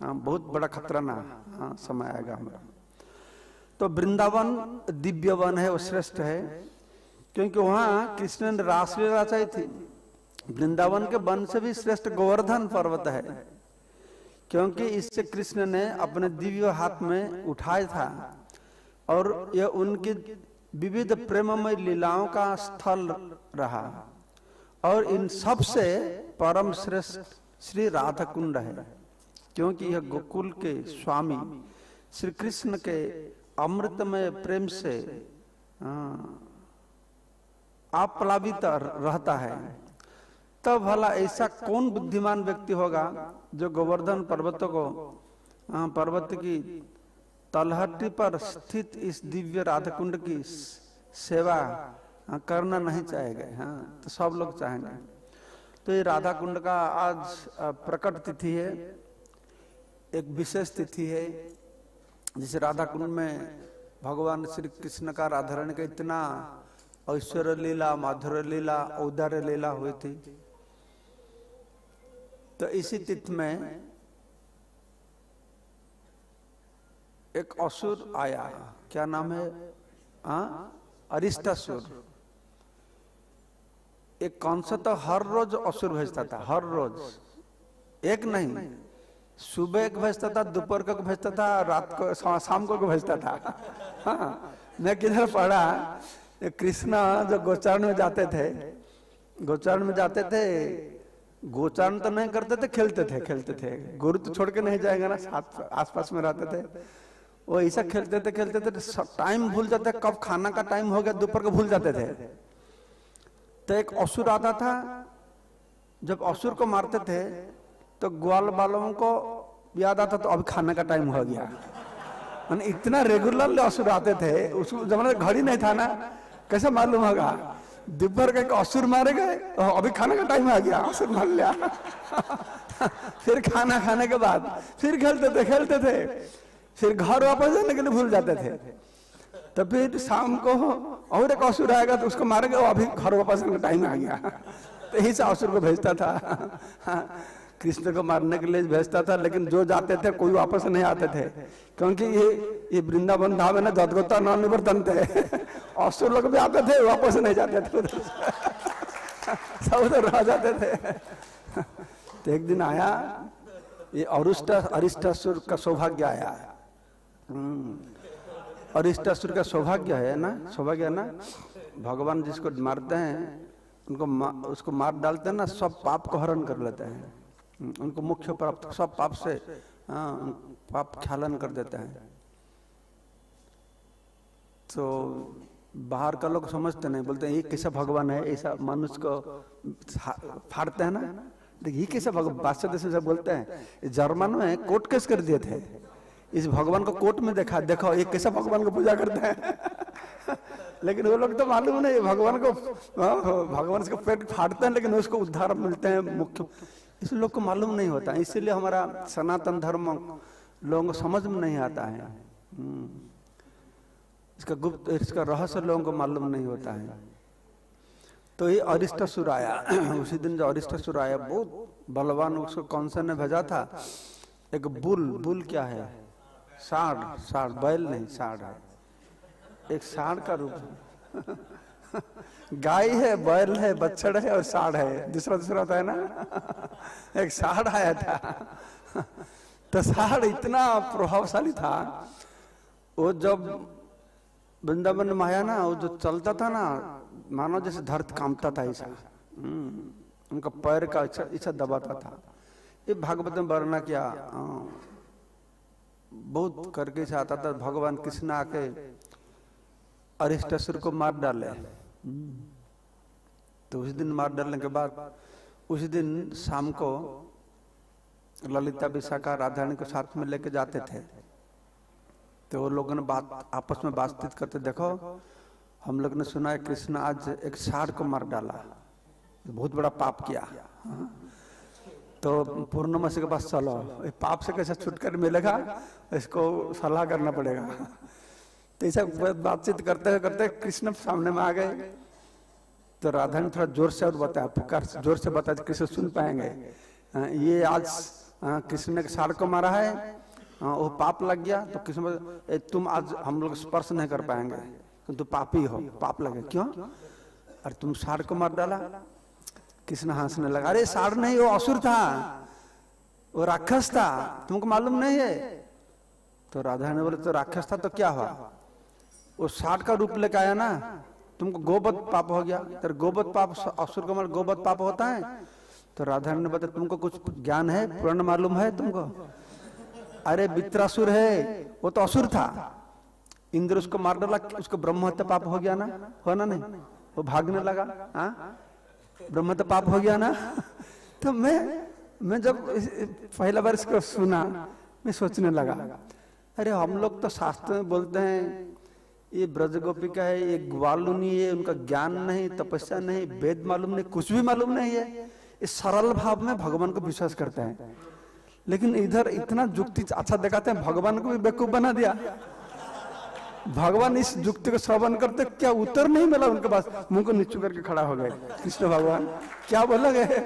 बहुत बड़ा खतरा ना समय आएगा हमारा। तो वृंदावन दिव्य वन है, वो श्रेष्ठ है, क्योंकि वहां कृष्ण ने रासलीला रचाई थी। वृंदावन के वन से भी श्रेष्ठ गोवर्धन पर्वत है, क्योंकि इससे कृष्ण ने अपने दिव्य हाथ में उठाया था। और यह उनकी विविध प्रेममय लीलाओं का स्थल रहा। और इन सब से परम श्रेष्ठ श्री राधा कुंड है, क्योंकि यह गोकुल के स्वामी श्री कृष्ण के अमृतमय प्रेम से अप्लावित रहता है, तब भला ऐसा कौन बुद्धिमान व्यक्ति होगा जो गोवर्धन पर्वत को, पर्वत की तलहटी पर स्थित इस दिव्य राधा कुंड की सेवा करना नहीं चाहेगा। हाँ, तो सब लोग चाहेंगे। तो ये राधा कुंड का आज प्रकट तिथि है, एक विशेष तिथि है, जिसे राधा कुंड में भगवान श्री कृष्ण का राधारण का इतना ऐश्वर्य लीला, माधुर्य लीला, औदार्य लीला हुई थी। तो इसी तिथि में एक असुर आया, क्या नाम है, अरिष्टासुर। एक कौन सा तो हर रोज असुर भेजता था, हर रोज, एक नहीं, सुबह एक भेजता था, दोपहर को भेजता था, रात को, शाम को भेजता था। हाँ, मैं किधर पढ़ा, कृष्ण जो गोचारण में जाते थे, गोचारण में जाते थे, गोचारण तो नहीं करते थे, खेलते थे। गुरु तो छोड़ के नहीं जाएगा ना, साथ आसपास में रहते थे। वो ऐसा खेलते थे, टाइम भूल जाते, कब खाना का टाइम हो गया, दोपहर को भूल जाते थे। तो एक असुर आता था, जब असुर को मारते थे तो ग्वाल बालों को याद आता तो अभी खाने का टाइम हो गया। मैंने इतना रेगुलर असुर आते थे, उस जमाने घड़ी नहीं था ना, कैसे मालूम होगा। दोपहर का एक असुर मारे गए, अभी खाने का टाइम आ गया, असुर मार लिया। फिर खाना खाने के बाद फिर खेलते थे, फिर घर वापस जाने के लिए भूल जाते थे। तो फिर शाम को और एक असुर आएगा तो उसको मारेंगे, अभी घर वापस जाने का टाइम आ गया। तो यही से असुर को भेजता था, कृष्ण को मारने के लिए भेजता था। लेकिन जो जाते थे कोई वापस नहीं आते थे, क्योंकि ये वृंदावन धाम है ना, जदगोता नवनिवर्तन थे। असुर लोग भी आते थे, वापस नहीं जाते थे, सब उधर रह जाते थे। तो एक दिन आया ये अरिष्टासुर का सौभाग्य आया। अरिष्टासुर का सौभाग्य है ना, सौभाग्य है ना, भगवान जिसको मारते हैं उनको उसको मार डालते हैं ना, सब पाप को हरण कर लेते हैं, उनको मुख्य प्राप्त, सब पाप से पाप ख्यालन कर देते हैं। तो बाहर का लोग समझते नहीं, बोलते हैं ये कैसा भगवान है, ऐसा मनुष्य को फाड़ते हैं ना, देखिए ये कैसा भगवान, पाश्चात्य से बोलते हैं। जर्मन में कोर्ट केस कर दिए थे, इस भगवान को कोर्ट में देखा, देखो ये कैसा भगवान को पूजा करते हैं। लेकिन वो लोग तो मालूम नहीं, भगवान को, भगवान उसको पेट फाड़ते हैं लेकिन उसको उद्धार मिलते हैं मुख्य, इस लोग को मालूम नहीं होता। इसीलिए हमारा सनातन धर्म लोगों को समझ में नहीं आता है, इसका गुप्त, इसका रहस्य लोगों को मालूम नहीं होता है। तो ये अरिष्टासुर आया। उसी दिन जो अरिष्टासुर आया, बहुत बलवान, उसको कौन सा ने भेजा था, एक बुल क्या है, साढ़, बैल नहीं, साढ़ है, एक साढ़ का रूप। गाय है, बैल है, बछड़ है और साढ़ है, दूसरा होता है ना। एक साढ़ आया था। तो साढ़ इतना प्रभावशाली था, वो जब वृंदावन में आया ना, वो जो चलता था ना, मानो जैसे धरती कांपता था ऐसा, उनका पैर का ऐसा दबाता था। ये भागवत में वर्णना किया, बहुत करके से आता था। भगवान कृष्ण आके अरिष्टासुर को मार डाले। तो उस दिन मार डालने के बाद उसी दिन शाम को ललिता विशाखा राधारानी को साथ में लेके जाते थे। तो वो लोगों ने बात आपस में बातचीत करते, देखो हम लोग ने सुना है कृष्ण आज एक साढ़ को मार डाला, बहुत बड़ा पाप किया। तो पूर्णमासी के पास चलो, पाप से कैसे छुटकारा मिलेगा, इसको सलाह करना पड़ेगा। तो ऐसा बातचीत करते करते कृष्ण सामने में आ गए। तो राधा ने थोड़ा जोर से और बताया, पुकार जोर से बताया, कृष्ण सुन पाएंगे। ये आज कृष्ण ने साढ़ को मारा है, वो पाप लग गया। तो कृष्ण, तुम आज हम लोग स्पर्श नहीं कर पाएंगे, तुम पापी हो, पाप लगे। क्यों? अरे तुम साढ़ को मार डाला। कृष्ण हंसने लगा, अरे साढ़ नहीं, वो असुर था, वो राक्षस था, तुमको मालूम नहीं है। तो राधा ने बोले, तो राक्षस था तो क्या हुआ, वो साढ़ का रूप लेके आया ना, तुमको गोवध पाप हो गया। तेरे गोवध पाप, असुर को मार गोवध पाप होता है। तो राधा ने बताया, तुमको कुछ ज्ञान है, पुराण मालूम है तुमको? अरे वित्रासुर है, वो तो असुर था, इंद्र उसको मार डाला, उसको ब्रह्म हत्या पाप हो गया ना, हो ना नहीं? वो भागने लगा। हाँ, ब्रह्म तो पाप हो गया ना। तो मैं जब पहला बार इसको सुना, मैं सोचने लगा, अरे हम लोग तो शास्त्र में बोलते हैं ये ब्रज गोपिका है, ये ग्वालू नहीं है, उनका ज्ञान नहीं, तपस्या नहीं, वेद मालूम नहीं, कुछ भी मालूम नहीं है, इस सरल भाव में भगवान को विश्वास करते हैं। लेकिन इधर इतना जुक्ति अच्छा दिखाते हैं, भगवान को भी बेवकूफ बना दिया। भगवान इस जुक्ति को श्रवण करते क्या उत्तर नहीं मिला उनके पास, मुंह को नीचू करके खड़ा हो गए। कृष्ण भगवान क्या बोला गए,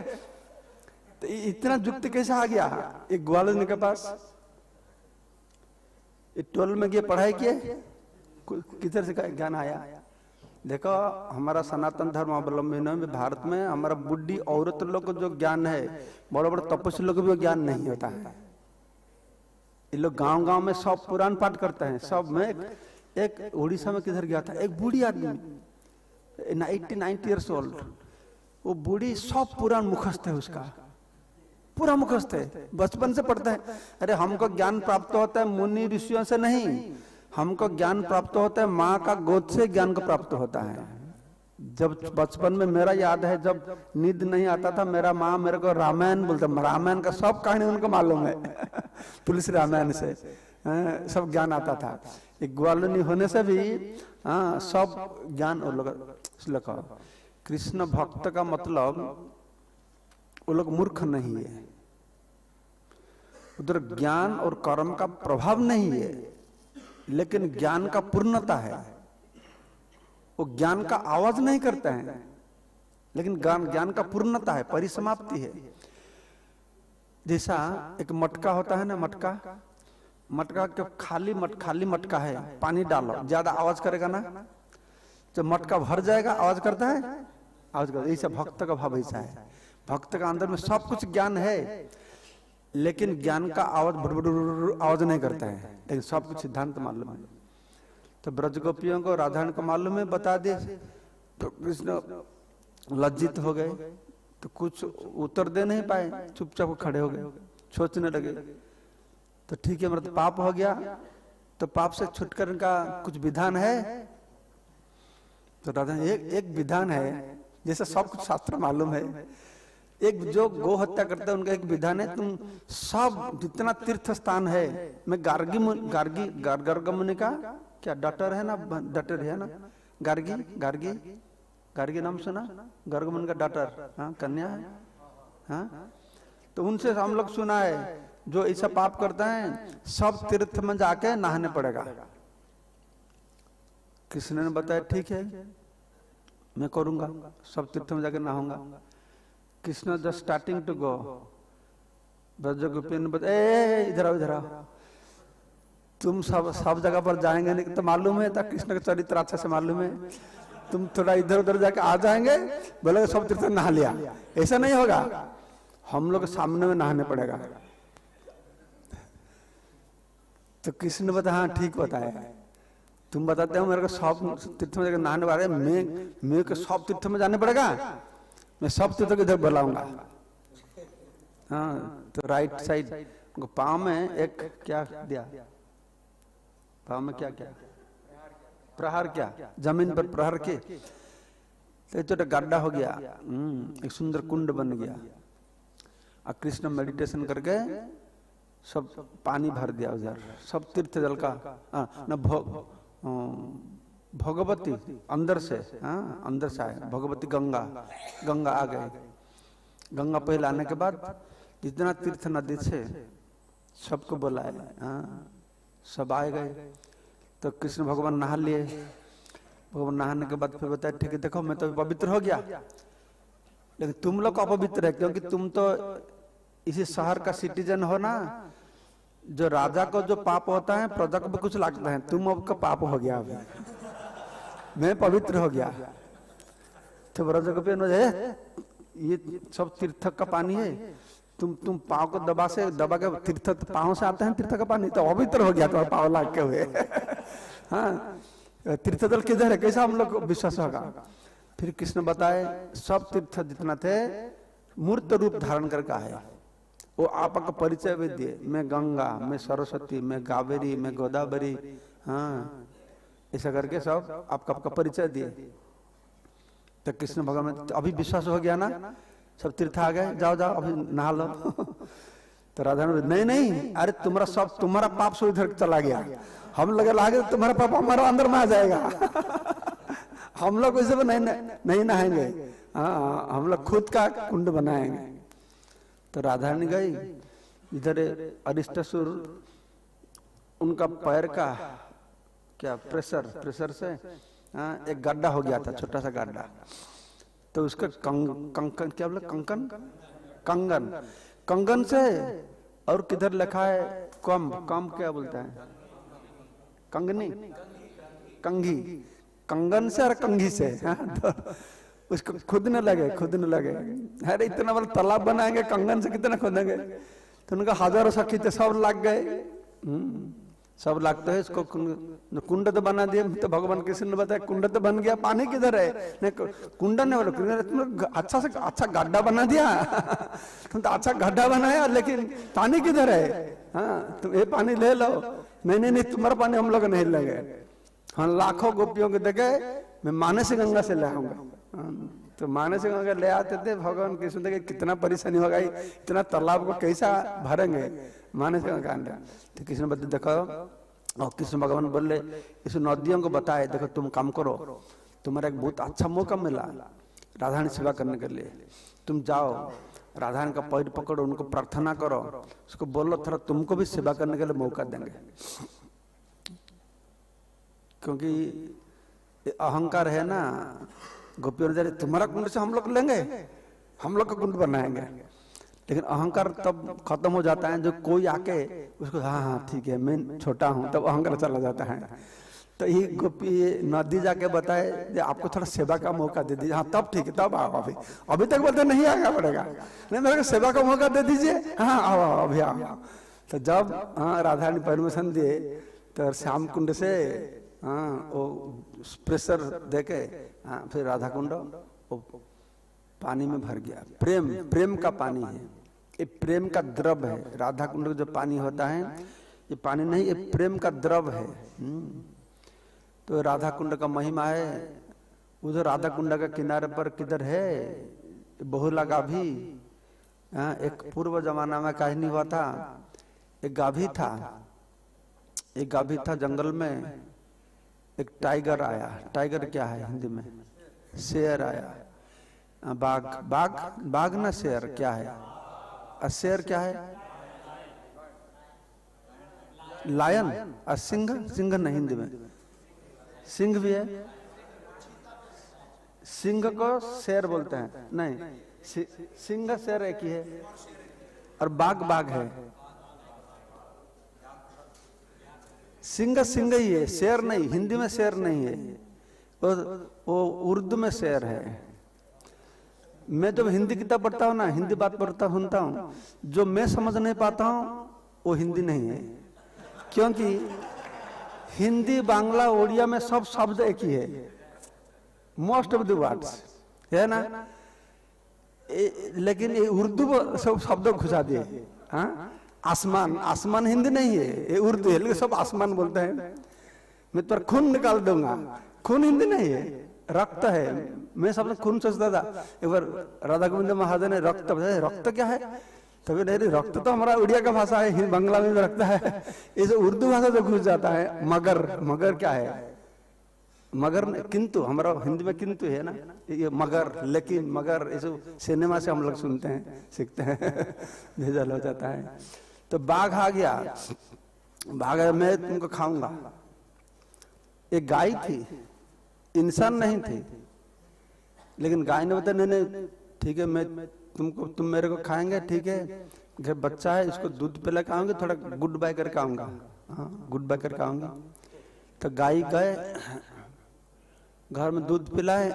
तो इतना जुक्ति कैसे आ गया एक ग्वालन के पास। 12 में गए, पढ़ाई किए, किधर से ज्ञान आया। देखो हमारा सनातन धर्म अवलंबन में भारत में हमारा बुढ़ी औरत लोग को जो ज्ञान है, बड़े बड़े तपस्वी लोग को भी ज्ञान नहीं होता है। ये लोग गांव गांव में सब पुराण पाठ करते हैं। सब में एक उड़ीसा में किधर गया था, एक बूढ़ी आदमी 80-90 ईयर्स ओल्ड, वो बूढ़ी सब पुराण मुखस्थ है, उसका पूरा मुखस्थ है, बचपन से पढ़ते हैं। अरे हमको ज्ञान प्राप्त होता है मुनि ऋषियों से नहीं, हमको ज्ञान प्राप्त होता है माँ का गोद से ज्ञान को प्राप्त होता है। जब बचपन में मेरा याद है, जब नींद नहीं आता था, मेरा माँ मेरे को रामायण बोलता, रामायण का सब कहानी उनको मालूम है। तुलसी रामायण से सब ज्ञान आता था। एक ग्वालनी होने से भी सब ज्ञान वो लोग। कृष्ण भक्त का मतलब वो लोग मूर्ख नहीं है, उधर ज्ञान और कर्म का प्रभाव नहीं है, लेकिन ज्ञान का पूर्णता है। वो ज्ञान का आवाज नहीं करते हैं, लेकिन ज्ञान का पूर्णता है, परिसमाप्ति है। जैसा एक मटका होता है ना, मटका के खाली मटका है, पानी डालो ज्यादा आवाज करेगा ना, जब मटका भर जाएगा आवाज करता है, आवाज करता है। ऐसा भक्त का भाव ऐसा है, भक्त का अंदर में सब कुछ ज्ञान है, लेकिन ज्ञान का आवाज आवाज नहीं करता है, लेकिन सब कुछ सिद्धांत मालूम है। तो ब्रज गोपियों को राधारानी को मालूम है, बता दे, तो कृष्ण लज्जित हो गए, तो कुछ उत्तर दे नहीं पाए, चुपचाप खड़े हो गए, सोचने लगे। तो ठीक है, मतलब पाप हो गया, तो पाप से छुटकारे का कुछ विधान है। तो राधा एक विधान है, जैसे सब कुछ शास्त्र मालूम है। एक जो गो हत्या करते हैं उनका एक विधान है, तुम सब जितना तीर्थ स्थान है, मैं गार्गी मुनि का क्या डॉटर है ना, डॉटर है ना, गार्गी नाम सुना, गर्ग मुनि का डॉटर, हाँ कन्या है, हाँ। तो उनसे हम लोग सुना है, जो ऐसा पाप करता है सब तीर्थ में जाके नहाने पड़ेगा। कृष्ण ने बताया ठीक है मैं करूंगा, सब तीर्थ में जाके नहाऊंगा। Krishna just starting to go, Braj gopi ने बताया इधर आओ, तुम सब जगह पर जाएंगे नहीं तो मालूम है, कृष्ण का चरित्र अच्छा से मालूम है, तुम थोड़ा इधर उधर जाके आ जाएंगे, बोले सब तीर्थ नहा लिया, ऐसा नहीं होगा, हम लोग सामने में नहाने पड़ेगा। तो कृष्ण ने बताया हाँ ठीक बताया, तुम बताते हो मेरे को सब तीर्थ में नहाने वाले, मैं को सब तीर्थ में जाने पड़ेगा, मैं सब तीर्थ को इधर बुलाऊंगा। हाँ, तो राइट साइड पाँव में एक क्या दिया, पाँव में क्या प्रहार, क्या जमीन पर प्रहार के, तो छोटा गड्ढा हो गया, एक सुंदर कुंड बन गया। और कृष्ण मेडिटेशन करके सब पानी भर दिया उधर, सब तीर्थ जल का न भगवती अंदर से, अंदर से आए भगवती गंगा आ गए। गंगा पहले आने के बाद जितना तीर्थ नदी से सबको बुलाए, सब आए गए। तो कृष्ण भगवान नहा लिए, भगवान नहाने के बाद फिर बताया ठीक है देखो मैं तो पवित्र हो गया, लेकिन तुम लोग अपवित्र है, क्योंकि तुम तो इसी शहर का सिटीजन हो ना, जो राजा को जो पाप होता है प्रजा को भी कुछ लगता है, तुम अब का पाप हो गया, अभी मैं पवित्र हो गया। तो ब्रज गोपी ये सब तीर्थ का पानी है, तुम पाँव को दबा के तीर्थ पाँव से आते हैं तीर्थ का पानी, तो पवित्र हो गया तुम्हारे पाँव लाग के हुए। हाँ, तीर्थ जल किधर है, कैसा हम लोग विश्वास होगा। फिर कृष्ण बताए सब तीर्थ जितना थे मूर्त रूप धारण करके आए, वो आपका परिचय भी दिए, मैं गंगा, मैं सरस्वती, मैं कावेरी, मैं गोदावरी, हाँ ऐसा करके सब आपका परिचय दिए। तो कृष्ण भगवान अभी विश्वास हो गया ना, सब तीर्थ आ गए, जाओ जाओ अभी नहा लो। तो राधा ने नहीं नहीं, अरे तुम्हारा पाप सो इधर चला गया, हम लगे लागे तुम्हारा पाप हमारा अंदर में आ जाएगा। हम लोग वैसे नहीं नहाएंगे, हाँ हम लोग खुद का कुंड बनाएंगे। तो राधा ने गई, इधर अरिष्टासुर उनका पैर का क्या प्रेशर से एक गड्ढा हो गया था, छोटा सा गड्ढा। तो उसका कंकन क्या बोले, कंगन से, और किधर लिखा है कम क्या बोलता है, कंगनी, कंघी, कंगन से और कंघी से। तो उसको खुद न लगे। अरे इतना बड़ा तालाब बनाएंगे, कंगन से कितना खोदेंगे। तो उनका हजारों सखी थे, सब लग गए, सब लगते है। इसको कुंड तो बना दिया। तो भगवान कृष्ण ने बताया कुंड तो बन गया, पानी किधर है? नहीं कुंड नहीं बोला, तुमने अच्छा से अच्छा गड्ढा बना दिया। तुम तो अच्छा गड्ढा बनाया, लेकिन पानी किधर है? हाँ तुम ये पानी ले लो। नहीं तुम्हारा पानी हम लोग नहीं लेंगे। हाँ लाखों गोपियों के देखे मैं मानस गंगा से ले आऊंगा। तो मानस गंगा ले आते थे। भगवान कृष्ण देखे कितना परेशानी होगा, इतना तालाब को कैसा भरेंगे मानस गंगा अंदर। तो कृष्ण बता देखो, और कृष्ण भगवान बोले इस नदियों को बताए, देखो तुम काम करो, तुम्हारा एक बहुत अच्छा मौका मिला राधारानी सेवा करने के लिए। तुम जाओ राधारानी का पैर पकड़ो, उनको प्रार्थना करो, उसको बोलो थोड़ा तुमको भी सेवा करने के लिए मौका देंगे। क्योंकि अहंकार है ना, गोपियों ने तुम्हारा कुंड से हम लोग लेंगे, हम लोग का कुंड बनाएंगे। लेकिन अहंकार तब खत्म हो जाता है, जो कोई आके उसको हाँ ठीक है मैं छोटा हूँ, तब अहंकार चला जाता है। तो ये गोपी नदी जाके बताए आपको थोड़ा सेवा का मौका दे दीजिए। हाँ तब ठीक है, तब आओ। अभी तक बोलते नहीं आएगा पड़ेगा, नहीं मेरे को सेवा का मौका दे दीजिए। हाँ आओ अभी आओ। तो जब हाँ राधारानी परमिशन दिए, तो श्याम कुंड से हाँ वो प्रेशर देके हाँ फिर राधा कुंड वो पानी में भर गया। प्रेम का पानी है, ये प्रेम का द्रव है। राधा कुंड का जो पानी होता है ये पानी नहीं, ये प्रेम का द्रव है। तो राधा कुंड का महिमा है। उधर राधा कुंड का किनारे पर किधर है बहुला गाभी। एक पूर्व जमाना में कहानी हुआ था, एक गाभी था जंगल में। एक टाइगर आया। टाइगर क्या है हिंदी में? शेर आया। बाघ ना शेर क्या है? शेर क्या है? लायन। सिंह नहीं, हिंदी में सिंह भी है। सिंह को शेर बोलते हैं, नहीं सिंह शेर एक ही है, और बाघ है। सिंह ही है, शेर नहीं। हिंदी में शेर नहीं है, वो उर्दू में शेर है। मैं जब हिंदी किताब पढ़ता हूँ ना, हिंदी बात पढ़ता सुनता हूँ, जो मैं समझ नहीं पाता हूँ वो हिंदी नहीं है। क्योंकि हिंदी बांग्ला उड़िया में सब शब्द एक ही है, मोस्ट ऑफ द वर्ड्स है ना। लेकिन ये उर्दू सब शब्द घुसा दिए। हाँ आसमान हिंदी नहीं है, ये उर्दू है, लेकिन सब आसमान बोलते हैं। मैं तो खून निकाल दूंगा, खून हिंदी नहीं है, रक्त है। मैं सब खून सोचता था। एक बार राधा गोविंद महाजन ने रक्त क्या है, तभी नहीं रक्त तो हमारा उड़िया का भाषा है, बांग्ला में रक्त है। इस उर्दू भाषा जो घुस जाता है। मगर क्या है? मगर किंतु, हमारा हिंदी में किंतु है ना, ये मगर, लेकिन मगर इस सिनेमा से हम लोग सुनते हैं, सीखते हैं, भेजल हो जाता है। तो बाघ आ गया, बाघ मैं तुमको खाऊंगा। एक गाय थी, इंसान नहीं थी, लेकिन गाय ने बताया नहीं ठीक है, मैं तुम मेरे को खाएंगे, ठीक है। घर बच्चा है, इसको दूध पिला के आऊंगी, थोड़ा गुड बाय करके आऊंगा। हाँ गुड बाय करके आऊंगी। तो गाय गए, घर में दूध पिलाए,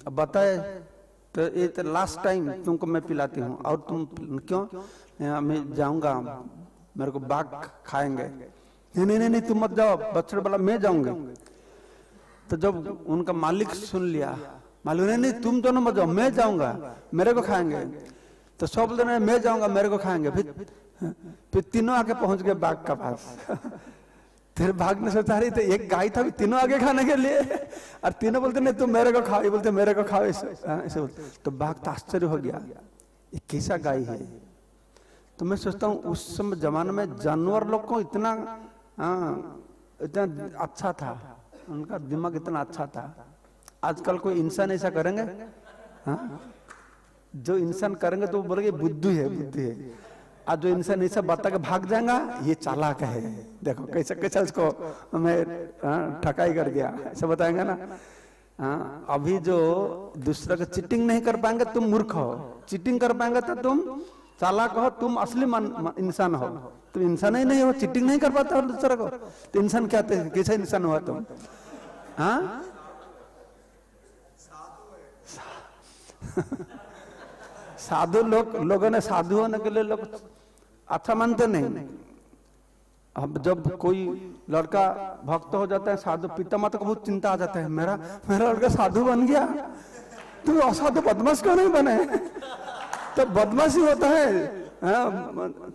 अब बताए तो ये तो लास्ट टाइम तुमको मैं पिलाती हूँ, और तुम क्यों? मैं जाऊंगा, मेरे को बाघ खाएंगे। नहीं तुम मत जाओ, बच्चे वाला मैं जाऊंगा। तो जब उनका मालिक सुन लिया, मालिक नहीं तुम दोनों मत जाओ, मैं जाऊंगा, मेरे को खाएंगे। तो सब बोलते मैं जाऊंगा, मेरे को खाएंगे। फिर तीनों आके पहुंच गए बाघ का पास। तेरे भाग ने सोचा रही थे एक गाय था तीनों आगे खाने के लिए, और तीनों बोलते नहीं तुम मेरे को खाओ, ये बोलते मेरे को खाओ, ऐसे बोलते। तो बाघ तो आश्चर्य हो गया, ये कैसा गाय है। तो मैं सोचता हूँ उस समय जमाने में जानवर लोग को इतना इतना अच्छा था, उनका दिमाग इतना अच्छा था। आजकल कोई इंसान ऐसा करेंगे? हाँ, जो इंसान करेंगे तो बोलेंगे बुद्धू है, बुद्धू है। आज जो इंसान ऐसा बता के भाग जाएगा, ये चालाक है, देखो कैसे कैसे उसको हमें ठकाई कर दिया, ऐसा बताएंगे ना। हाँ, अभी जो दूसरा का चीटिंग नहीं कर पाएंगे तुम मूर्ख हो, चीटिंग कर पाएंगे तो तुम चालाक हो, तुम असली इंसान हो। तुम इंसान ही नहीं हो, चीटिंग नहीं कर पाता हो दूसरा को, तो इंसान क्या, कैसा इंसान हुआ तुम? हाँ साधु लोगों ने साधु होने के लिए लोग अच्छा मानते नहीं। अब जब कोई लड़का भक्त हो जाता है साधु, पिता माता को बहुत चिंता आ जाता है, मेरा लड़का साधु बन गया, तुम असाधु बदमाश क्यों नहीं बने? तो बदमाशी होता है,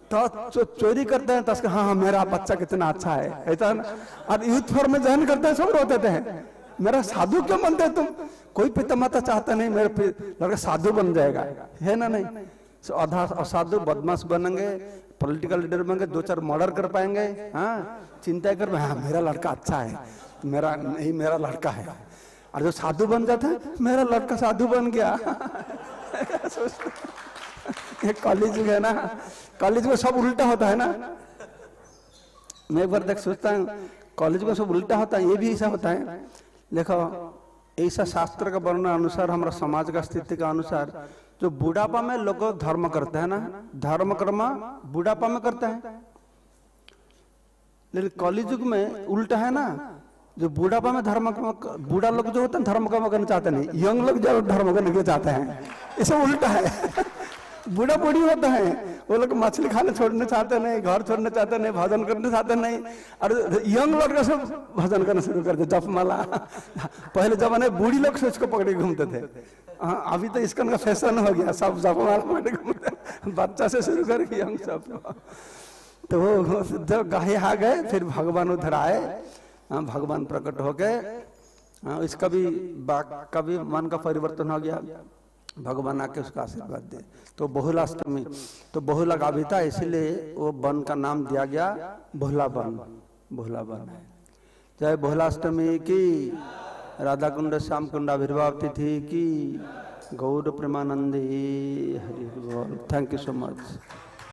तो चोरी करते हैं, तो हाँ मेरा बच्चा कितना अच्छा है, ऐसा। और यूथ फॉर्म में जॉइन करते हैं, सब रोते थे, मेरा साधु क्यों बनते हैं तुम? कोई पिता माता चाहता नहीं मेरे लड़का साधु बन जाएगा, है ना? नहीं, आधा असाधु बदमाश बनेंगे, पॉलिटिकल लीडर बनेंगे, 2-4 मर्डर कर पाएंगे। हाँ, चिंता कर, हाँ मेरा लड़का अच्छा है, मेरा लड़का है। और जो साधु बन जाता है, मेरा लड़का साधु बन गया। ये कॉलेज है ना, कॉलेज में सब उल्टा होता है ना। मैं एक बार देख सोचता हूँ कॉलेज में सब उल्टा होता है, ये भी ऐसा होता है। देखो ऐसा शास्त्र का वर्णन अनुसार, हमारा समाज का स्थिति का अनुसार, जो बुढ़ापा में लोग धर्म करते हैं ना, धर्म कर्म बुढ़ापा में करते हैं। लेकिन कलियुग में उल्टा है ना, जो बुढ़ापा में धर्म, बूढ़ा लोग जो होते हैं धर्म कर्म करना चाहते नहीं, यंग लोग जो धर्म करना चाहते हैं, ये सब उल्टा है। बूढ़ा बूढ़ी होता है, वो लोग मछली खाने छोड़ना चाहते नहीं, घर छोड़ना चाहते नहीं, भजन करना चाहते नहीं, और यंग लोग सब भजन करना शुरू करते, जप माला। पहले जमाने बूढ़ी लोग से इसको पकड़ के घूमते थे, अभी तो इसका का फैशन हो गया, सब जप माला पकड़ के घूमते, बच्चा से शुरू करके यंग सब। तो वो जब गाय आ गए, फिर भगवान उधर आए, भगवान प्रकट हो गए, इसका भी मन का परिवर्तन हो गया, भगवान आके उसका आशीर्वाद दे। तो बहुलाष्टमी, तो बहुला का भी था, इसलिए वो वन का नाम दिया गया बहुला वन, बहुला वन है। जय बहुलाष्टमी की, राधा कुंड श्याम कुंड आविर्भाव तिथि की, गौर प्रेमानंदी, हरि बोल। Thank you so much.